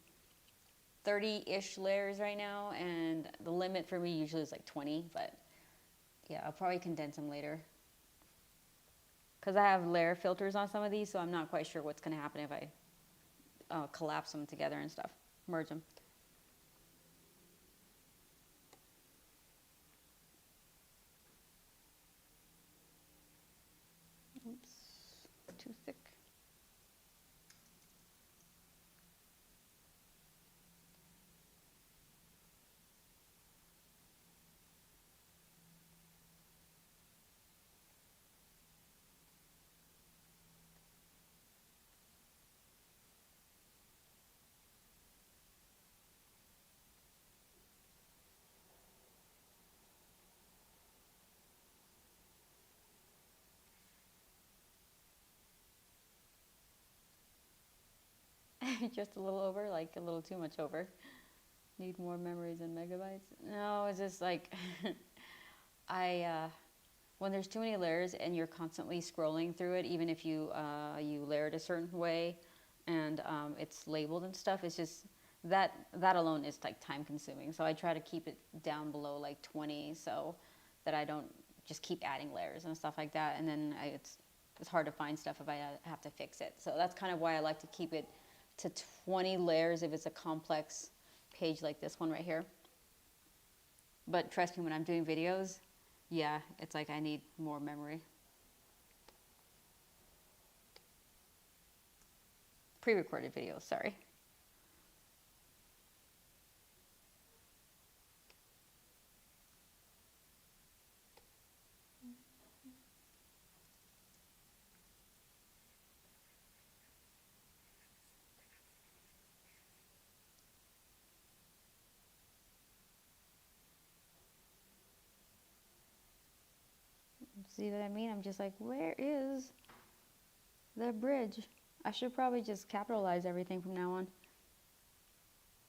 Speaker 1: 30-ish layers right now, and the limit for me usually is like 20, but yeah, I'll probably condense them later. Because I have layer filters on some of these, so I'm not quite sure what's going to happen if I collapse them together and stuff, merge them. Oops, too thick. Just a little over, like a little too much over. Need more memories and megabytes. No, it's just like, when there's too many layers and you're constantly scrolling through it, even if you layer it a certain way and it's labeled and stuff, it's just, that alone is like time consuming. So I try to keep it down below like 20 so that I don't just keep adding layers and stuff like that. And then it's hard to find stuff if I have to fix it. So that's kind of why I like to keep it to 20 layers if it's a complex page like this one right here. But trust me, when I'm doing videos, yeah, it's like I need more memory. Pre-recorded videos, sorry. See what I mean? I'm just like, where is the bridge? I should probably just capitalize everything from now on.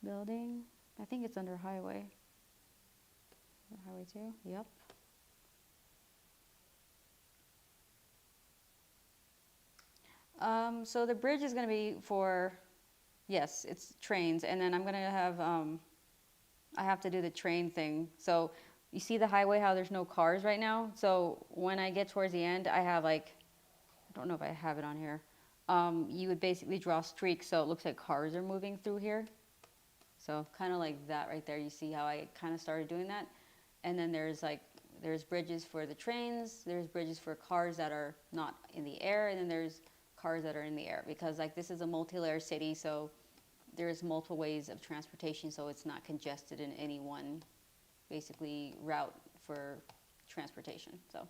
Speaker 1: Building, I think it's under highway. Highway 2, yep. So the bridge is going to be for, yes, it's trains. And then I'm going to have, I have to do the train thing. So you see the highway, how there's no cars right now? So when I get towards the end, I have like, I don't know if I have it on here. You would basically draw streaks so it looks like cars are moving through here. So kind of like that right there. You see how I kind of started doing that? And then there's bridges for the trains, there's bridges for cars that are not in the air, and then there's cars that are in the air, because like this is a multi-layer city, so there's multiple ways of transportation, so it's not congested in any one basically route for transportation. So,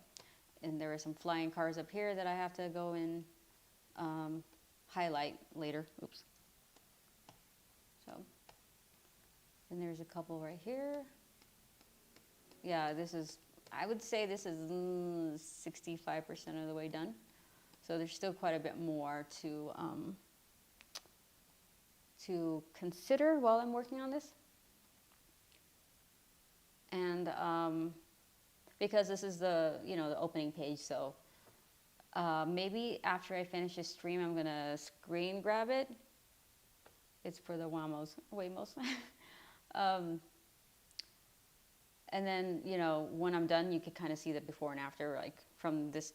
Speaker 1: and there are some flying cars up here that I have to go and highlight later. Oops. So, and there's a couple right here. Yeah, this is, I would say this is 65% of the way done. So there's still quite a bit more to consider while I'm working on this. And because this is the, the opening page, so maybe after I finish this stream, I'm gonna screen grab it. It's for the Waymos. And then, when I'm done, you could kind of see the before and after, like from this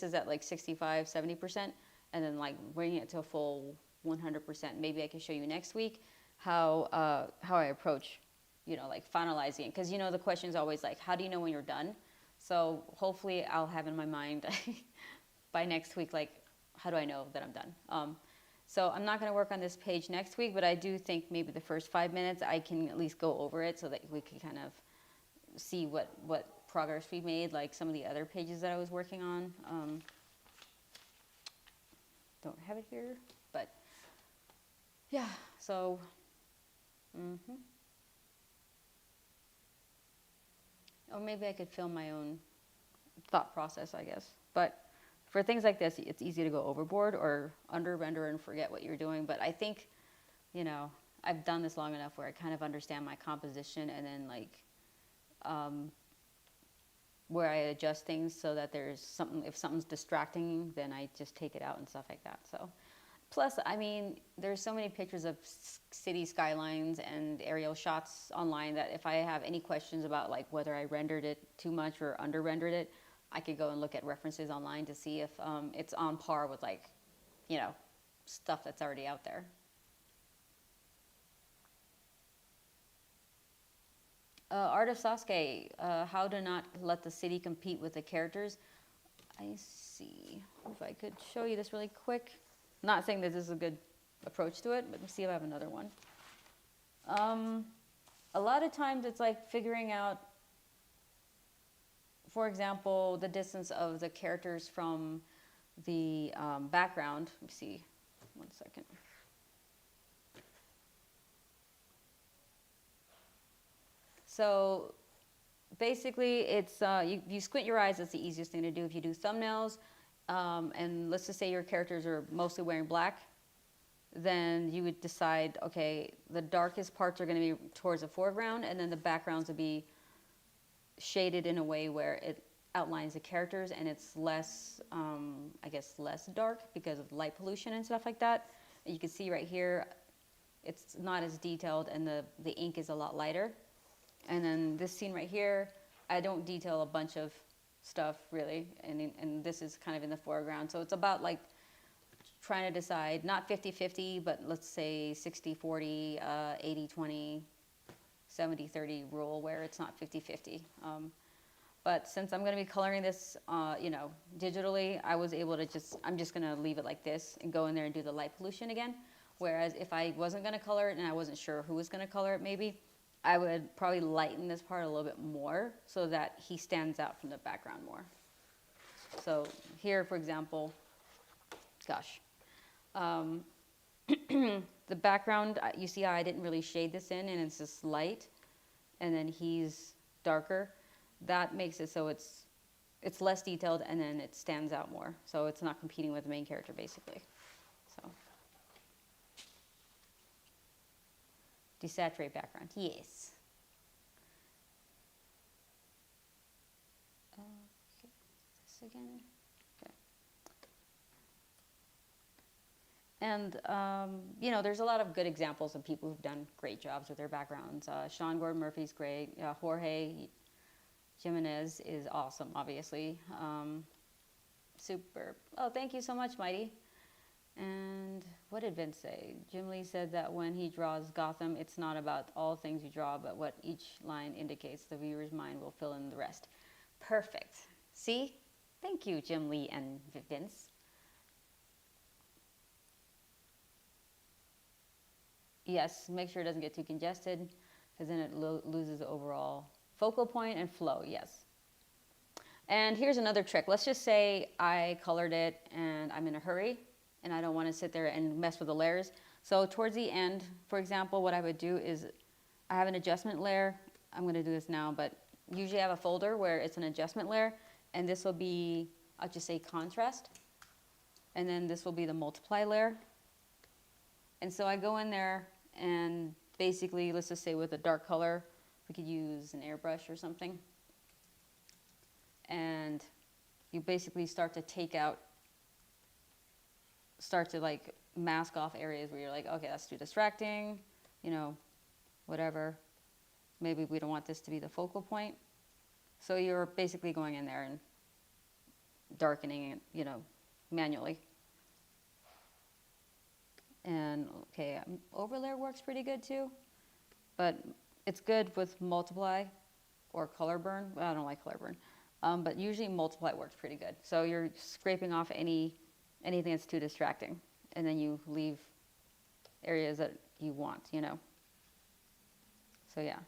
Speaker 1: is at like 65, 70%, and then like bringing it to a full 100%. Maybe I can show you next week how I approach, like finalizing it. Because, the question is always like, how do you know when you're done? So hopefully I'll have in my mind by next week, like, how do I know that I'm done? So I'm not going to work on this page next week, but I do think maybe the first 5 minutes I can at least go over it so that we can kind of see what progress we made, like some of the other pages that I was working on. Don't have it here, but yeah, so or maybe I could film my own thought process, I guess. But for things like this, it's easy to go overboard or under render and forget what you're doing. But I think, I've done this long enough where I kind of understand my composition, and then like where I adjust things so that there's something, if something's distracting, then I just take it out and stuff like that. So plus, I mean, there's so many pictures of city skylines and aerial shots online that if I have any questions about like whether I rendered it too much or under rendered it, I could go and look at references online to see if it's on par with like, stuff that's already out there. Art of Sasuke, how to not let the city compete with the characters. I see if I could show you this really quick. I'm not saying that this is a good approach to it, but let's see if I have another one. A lot of times it's like figuring out, for example, the distance of the characters from the background. Let me see, 1 second. So basically it's, you squint your eyes, that's the easiest thing to do if you do thumbnails. And let's just say your characters are mostly wearing black. then you would decide, okay, the darkest parts are going to be towards the foreground, and then the backgrounds would be shaded in a way where it outlines the characters and it's less, I guess, less dark because of light pollution and stuff like that. And you can see right here, it's not as detailed and the ink is a lot lighter. And then this scene right here, I don't detail a bunch of stuff really, and this is kind of in the foreground. So it's about like trying to decide, not 50-50, but let's say 60-40, 80-20, 70-30 rule where it's not 50-50. But since I'm going to be coloring this, you know, digitally, I was able to I'm just going to leave it like this and go in there and do the light pollution again. Whereas if I wasn't going to color it and I wasn't sure who was going to color it maybe, I would probably lighten this part a little bit more so that he stands out from the background more. So here, for example, gosh, the background, you see how I didn't really shade this in and it's just light, and then he's darker. That makes it so it's less detailed and then it stands out more. So it's not competing with the main character basically. So desaturate background, yes. Okay, this again. Okay. And, you know, there's a lot of good examples of people who've done great jobs with their backgrounds. Sean Gordon Murphy's great. Jorge Jimenez is awesome, obviously. Super. Oh, thank you so much, Mighty. And what did Vince say? Jim Lee said that when he draws Gotham, it's not about all things you draw, but what each line indicates. The viewer's mind will fill in the rest. Perfect. See? Thank you, Jim Lee and Vince. Yes, make sure it doesn't get too congested, because then it loses the overall focal point and flow, yes. And here's another trick. Let's just say I colored it and I'm in a hurry and I don't want to sit there and mess with the layers. So towards the end, for example, what I would do is I have an adjustment layer. I'm going to do this now, but usually I have a folder where it's an adjustment layer, and this will be, I'll just say contrast. And then this will be the multiply layer. And so I go in there and basically, let's just say with a dark color, we could use an airbrush or something. And you basically start to take out, start to like mask off areas where you're like, okay, that's too distracting, you know, whatever. Maybe we don't want this to be the focal point. So you're basically going in there and darkening it, you know, manually. And okay, overlay works pretty good too, but it's good with multiply or color burn. Well, I don't like color burn, but usually multiply works pretty good. So you're scraping off anything that's too distracting, and then you leave areas that you want, you know. So yeah,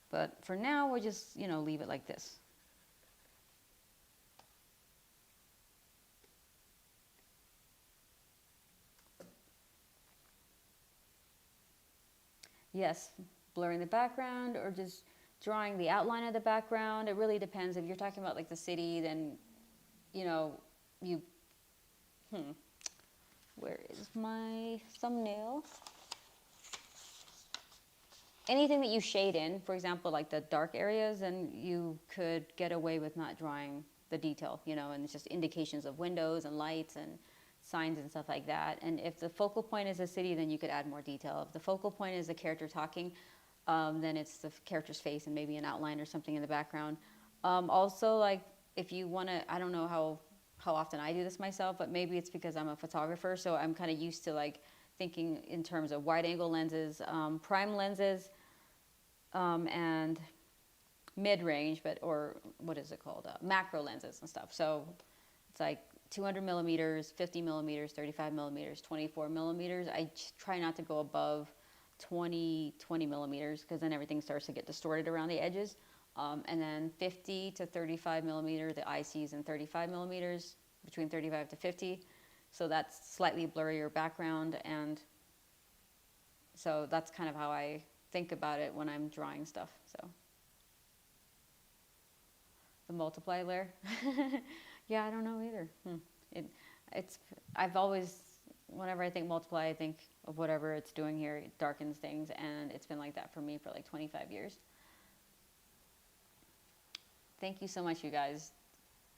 Speaker 1: but for now we'll just, you know, leave it like this. Yes, blurring the background or just drawing the outline of the background. It really depends. If you're talking about like the city, then, you know, where is my thumbnail? Anything that you shade in, for example, like the dark areas, then you could get away with not drawing the detail, you know, and it's just indications of windows and lights and signs and stuff like that. And if the focal point is a city, then you could add more detail. If the focal point is the character talking, then it's the character's face and maybe an outline or something in the background. Also, like if you want to, I don't know how often I do this myself, but maybe it's because I'm a photographer, so I'm kind of used to like thinking in terms of wide angle lenses, prime lenses, and mid-range, or what is it called, macro lenses and stuff. So it's like 200 millimeters, 50 millimeters, 35 millimeters, 24 millimeters. I try not to go above 20 millimeters, because then everything starts to get distorted around the edges. And then 50 to 35 millimeter, the ICs, and 35 millimeters, between 35 to 50. So that's slightly blurrier background. And so that's kind of how I think about it when I'm drawing stuff. So the multiply layer. Yeah, I don't know either. I've always whenever I think multiply, I think of whatever it's doing here. It darkens things, and it's been like that for me for like 25 years. Thank you so much, you guys.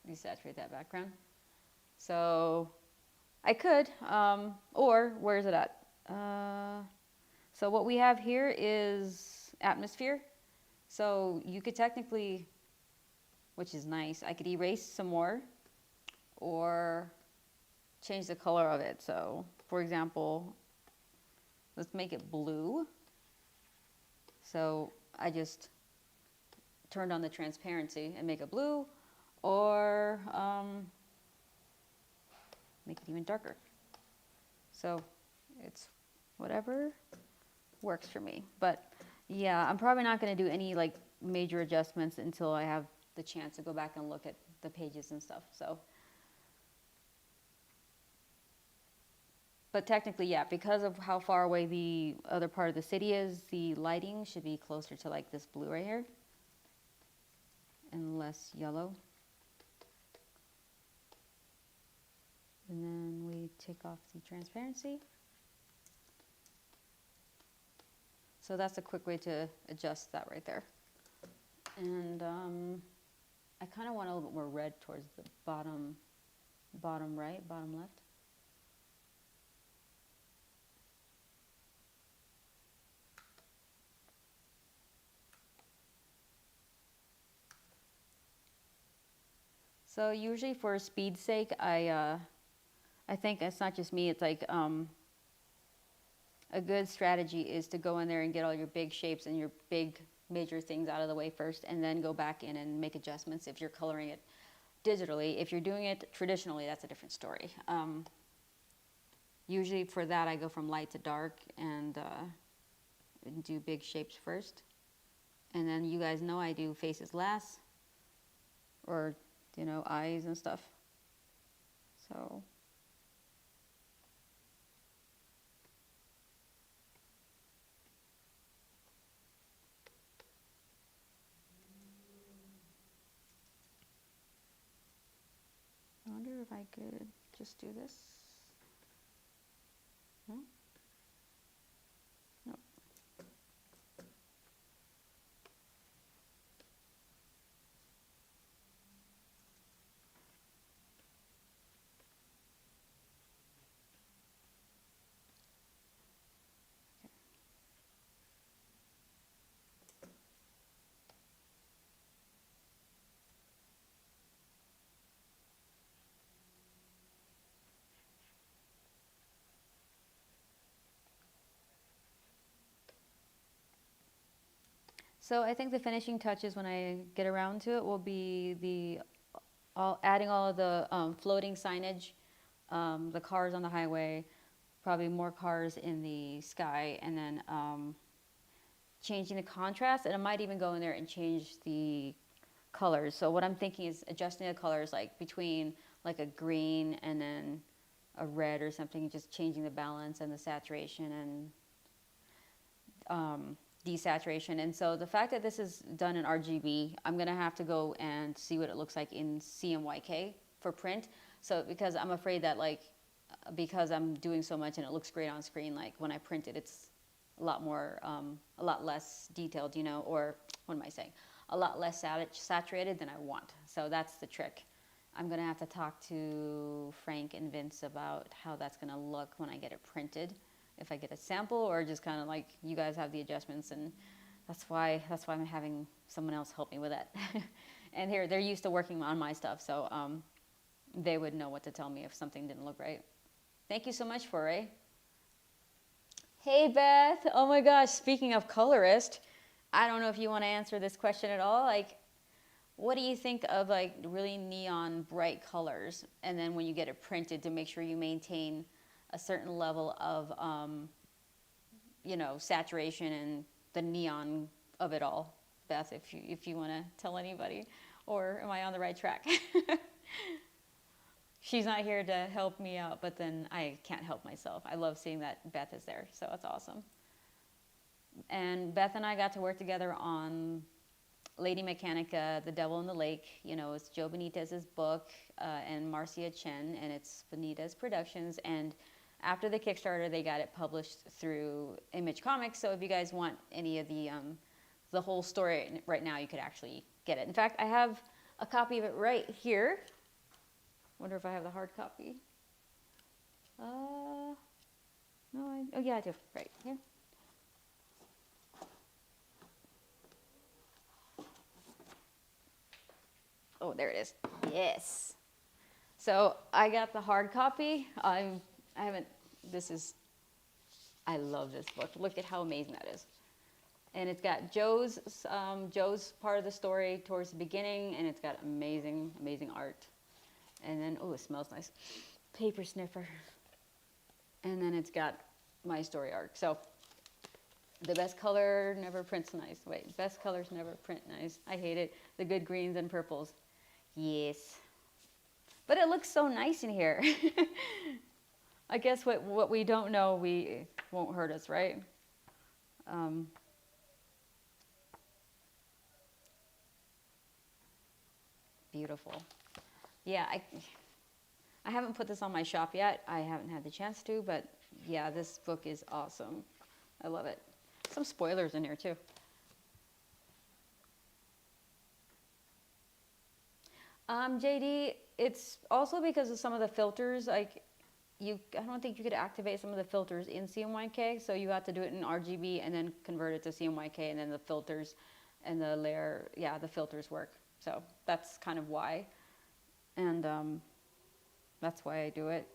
Speaker 1: Desaturate that background. So I could, or where is it at? So what we have here is atmosphere. So you could technically, which is nice, I could erase some more or change the color of it. So for example, let's make it blue. So I just turned on the transparency and make it blue, or make it even darker. So it's whatever works for me. But yeah, I'm probably not going to do any like major adjustments until I have the chance to go back and look at the pages and stuff. So, but technically, yeah, because of how far away the other part of the city is, the lighting should be closer to like this blue right here and less yellow. And then we take off the transparency. So that's a quick way to adjust that right there. And I kind of want a little bit more red towards the bottom right, bottom left. So usually for speed's sake, I think it's not just me, it's like a good strategy is to go in there and get all your big shapes and your big major things out of the way first, and then go back in and make adjustments if you're coloring it digitally. If you're doing it traditionally, that's a different story. Usually for that, I go from light to dark and do big shapes first. And then you guys know I do faces last, or, you know, eyes and stuff. So. I wonder if I could just do this. No? No. So I think the finishing touches when I get around to it will be the adding all of the floating signage, the cars on the highway, probably more cars in the sky, and then changing the contrast. And I might even go in there and change the colors. So what I'm thinking is adjusting the colors, like between like a green and then a red or something, just changing the balance and the saturation and desaturation. And so the fact that this is done in RGB, I'm going to have to go and see what it looks like in CMYK for print. So because I'm afraid that like, because I'm doing so much and it looks great on screen, like when I print it, it's a lot more, a lot less detailed, you know, or what am I saying? A lot less saturated than I want. So that's the trick. I'm going to have to talk to Frank and Vince about how that's going to look when I get it printed. If I get a sample, or just kind of like you guys have the adjustments, and that's why I'm having someone else help me with that. And here they're used to working on my stuff, so they would know what to tell me if something didn't look right. Thank you so much, Foray. Hey Beth, oh my gosh, speaking of Colorist, I don't know if you want to answer this question at all. Like, what do you think of like really neon bright colors, and then when you get it printed, to make sure you maintain a certain level of, you know, saturation and the neon of it all? Beth, if you want to tell anybody, or am I on the right track? She's not here to help me out, but then I can't help myself. I love seeing that Beth is there, so it's awesome. And Beth and I got to work together on Lady Mechanica, The Devil in the Lake. You know, it's Joe Benitez's book and Marcia Chen, and it's Benitez Productions. And after the Kickstarter, they got it published through Image Comics. So if you guys want any of the whole story right now, you could actually get it. In fact, I have a copy of it right here. Wonder if I have the hard copy. No, oh yeah, I do. Right here. Oh, there it is. Yes. So I got the hard copy. I haven't. I love this book. Look at how amazing that is. And it's got Joe's part of the story towards the beginning, and it's got amazing, amazing art. And then, oh, it smells nice. Paper sniffer. And then it's got my story arc. So the best color never prints nice. Wait, best colors never print nice. I hate it. The good greens and purples. Yes. But it looks so nice in here. I guess what we don't know, we won't hurt us, right? Beautiful. Yeah, I haven't put this on my shop yet. I haven't had the chance to, but yeah, this book is awesome. I love it. Some spoilers in here too. JD, it's also because of some of the filters. Like, I don't think you could activate some of the filters in CMYK, so you have to do it in RGB and then convert it to CMYK, and then the filters and the layer, yeah, the filters work. So that's kind of why, and that's why I do it.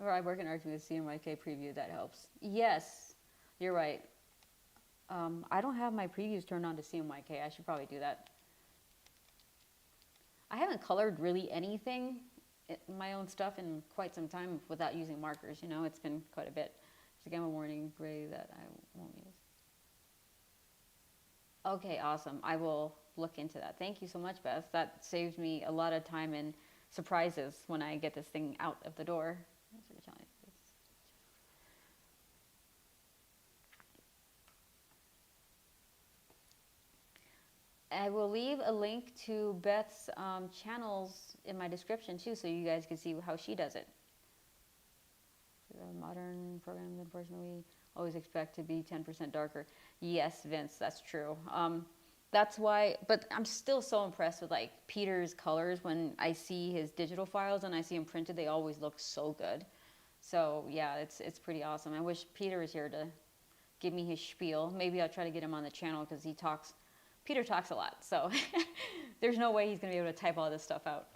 Speaker 1: Or I work in RGB with CMYK preview, that helps. Yes, you're right. I don't have my previews turned on to CMYK. I should probably do that. I haven't colored really anything, my own stuff, in quite some time without using markers. You know, it's been quite a bit. There's a gamma warning gray that I won't use. Okay, awesome. I will look into that. Thank you so much, Beth. That saves me a lot of time and surprises when I get this thing out of the door. I will leave a link to Beth's channels in my description too, so you guys can see how she does it. Modern programs, unfortunately, always expect to be 10% darker. Yes, Vince, that's true. That's why, but I'm still so impressed with like Peter's colors. When I see his digital files and I see them printed, they always look so good. So yeah, it's pretty awesome. I wish Peter was here to give me his spiel. Maybe I'll try to get him on the channel because Peter talks a lot, so there's no way he's going to be able to type all this stuff out.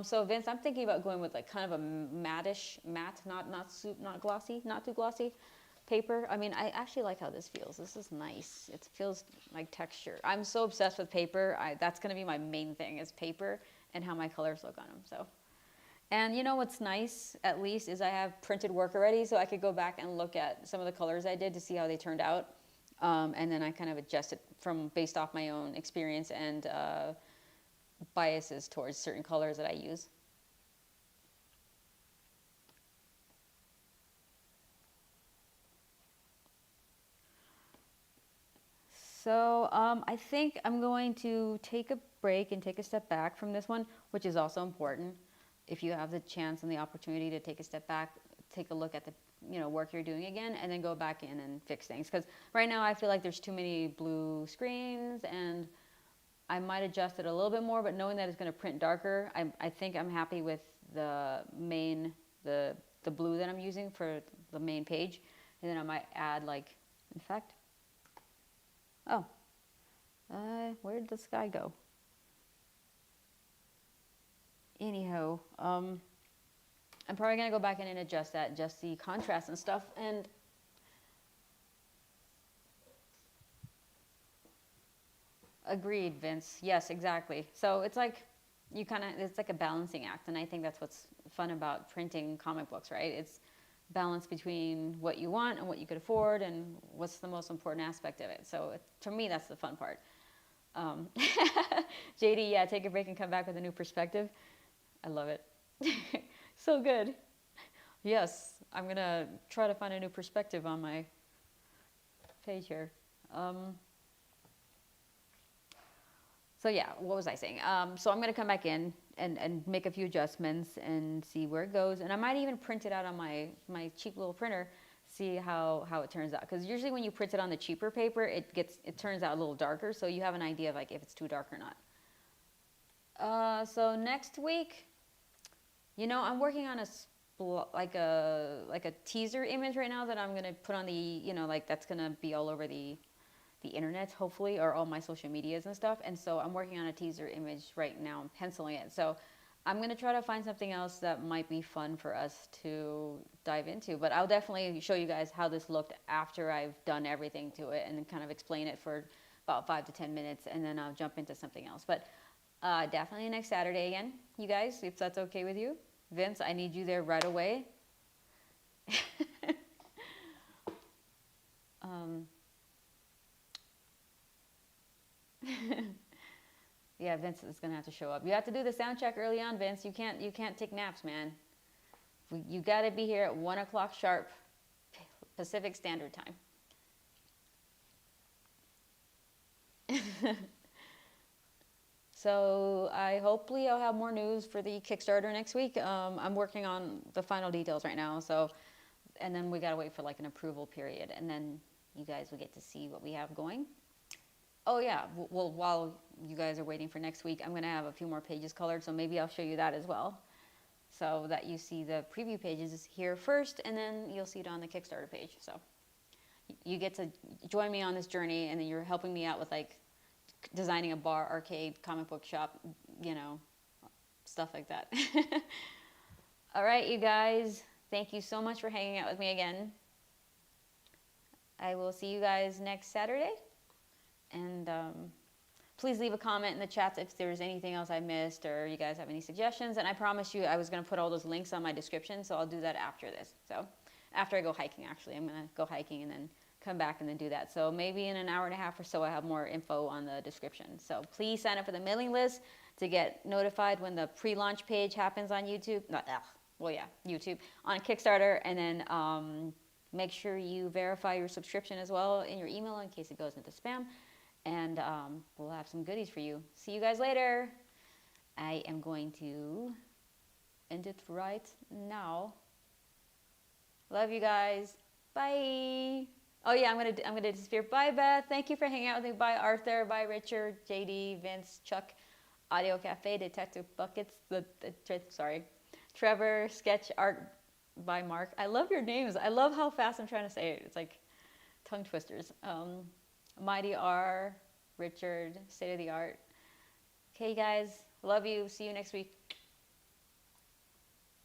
Speaker 1: So Vince, I'm thinking about going with like kind of a matte, not glossy, not too glossy paper. I mean, I actually like how this feels. This is nice. It feels like texture. I'm so obsessed with paper. That's going to be my main thing, is paper and how my colors look on them. So, and you know what's nice, at least, is I have printed work already, so I could go back and look at some of the colors I did to see how they turned out. And then I kind of adjust it based off my own experience and biases towards certain colors that I use. So I think I'm going to take a break and take a step back from this one, which is also important. If you have the chance and the opportunity to take a step back, take a look at the work you're doing again, and then go back in and fix things. Because right now I feel like there's too many blue screens, and I might adjust it a little bit more, but knowing that it's going to print darker, I think I'm happy with the main, the blue that I'm using for the main page. And then I might add, like, in fact, where did the sky go? Anyhow, I'm probably going to go back in and adjust the contrast and stuff. And agreed, Vince. Yes, exactly. So it's like it's like a balancing act. And I think that's what's fun about printing comic books, right? It's balance between what you want and what you could afford and what's the most important aspect of it. So to me, that's the fun part. JD, yeah, take a break and come back with a new perspective. I love it. So good. Yes, I'm going to try to find a new perspective on my page here. So yeah, what was I saying? So I'm going to come back in and make a few adjustments and see where it goes. And I might even print it out on my cheap little printer, see how it turns out. Because usually when you print it on the cheaper paper, it turns out a little darker. So you have an idea of like if it's too dark or not. So next week, you know, I'm working on like a teaser image right now that I'm going to put on the, you know, like that's going to be all over the internet, hopefully, or all my social medias and stuff. And so I'm working on a teaser image right now. I'm penciling it. So I'm going to try to find something else that might be fun for us to dive into. But I'll definitely show you guys how this looked after I've done everything to it and kind of explain it for about 5 to 10 minutes. And then I'll jump into something else. But definitely next Saturday again, you guys, if that's okay with you. Vince, I need you there right away. Yeah, Vince is gonna have to show up. You have to do the sound check early on, Vince. You can't take naps, man. You got to be here at 1 o'clock sharp, Pacific Standard Time. So hopefully I'll have more news for the Kickstarter next week. I'm working on the final details right now. So, and then we gotta wait for like an approval period, and then you guys will get to see what we have going. Oh yeah, well, while you guys are waiting for next week, I'm going to have a few more pages colored, so maybe I'll show you that as well. So that you see the preview pages here first, and then you'll see it on the Kickstarter page. So you get to join me on this journey, and then you're helping me out with like designing a bar, arcade, comic book shop, you know, stuff like that. All right, you guys, thank you so much for hanging out with me again. I will see you guys next Saturday. And please leave a comment in the chat if there's anything else I missed or you guys have any suggestions. And I promised you I was going to put all those links on my description, so I'll do that after this. So after I go hiking, actually, I'm going to go hiking and then come back and then do that. So maybe in an hour and a half or so, I have more info on the description. So please sign up for the mailing list to get notified when the pre-launch page happens on YouTube. YouTube on Kickstarter. And then make sure you verify your subscription as well in your email in case it goes into spam. And we'll have some goodies for you. See you guys later. I am going to end it right now. Love you guys. Bye. Oh yeah, I'm gonna disappear. Bye, Beth. Thank you for hanging out with me. Bye, Arthur. Bye, Richard, JD, Vince, Chuck, Audio Cafe, Detective Buckets. Trevor, Sketch Art by Mark. I love your names. I love how fast I'm trying to say it. It's like tongue twisters. Mighty R, Richard, State of the Art. Okay, guys, love you. See you next week.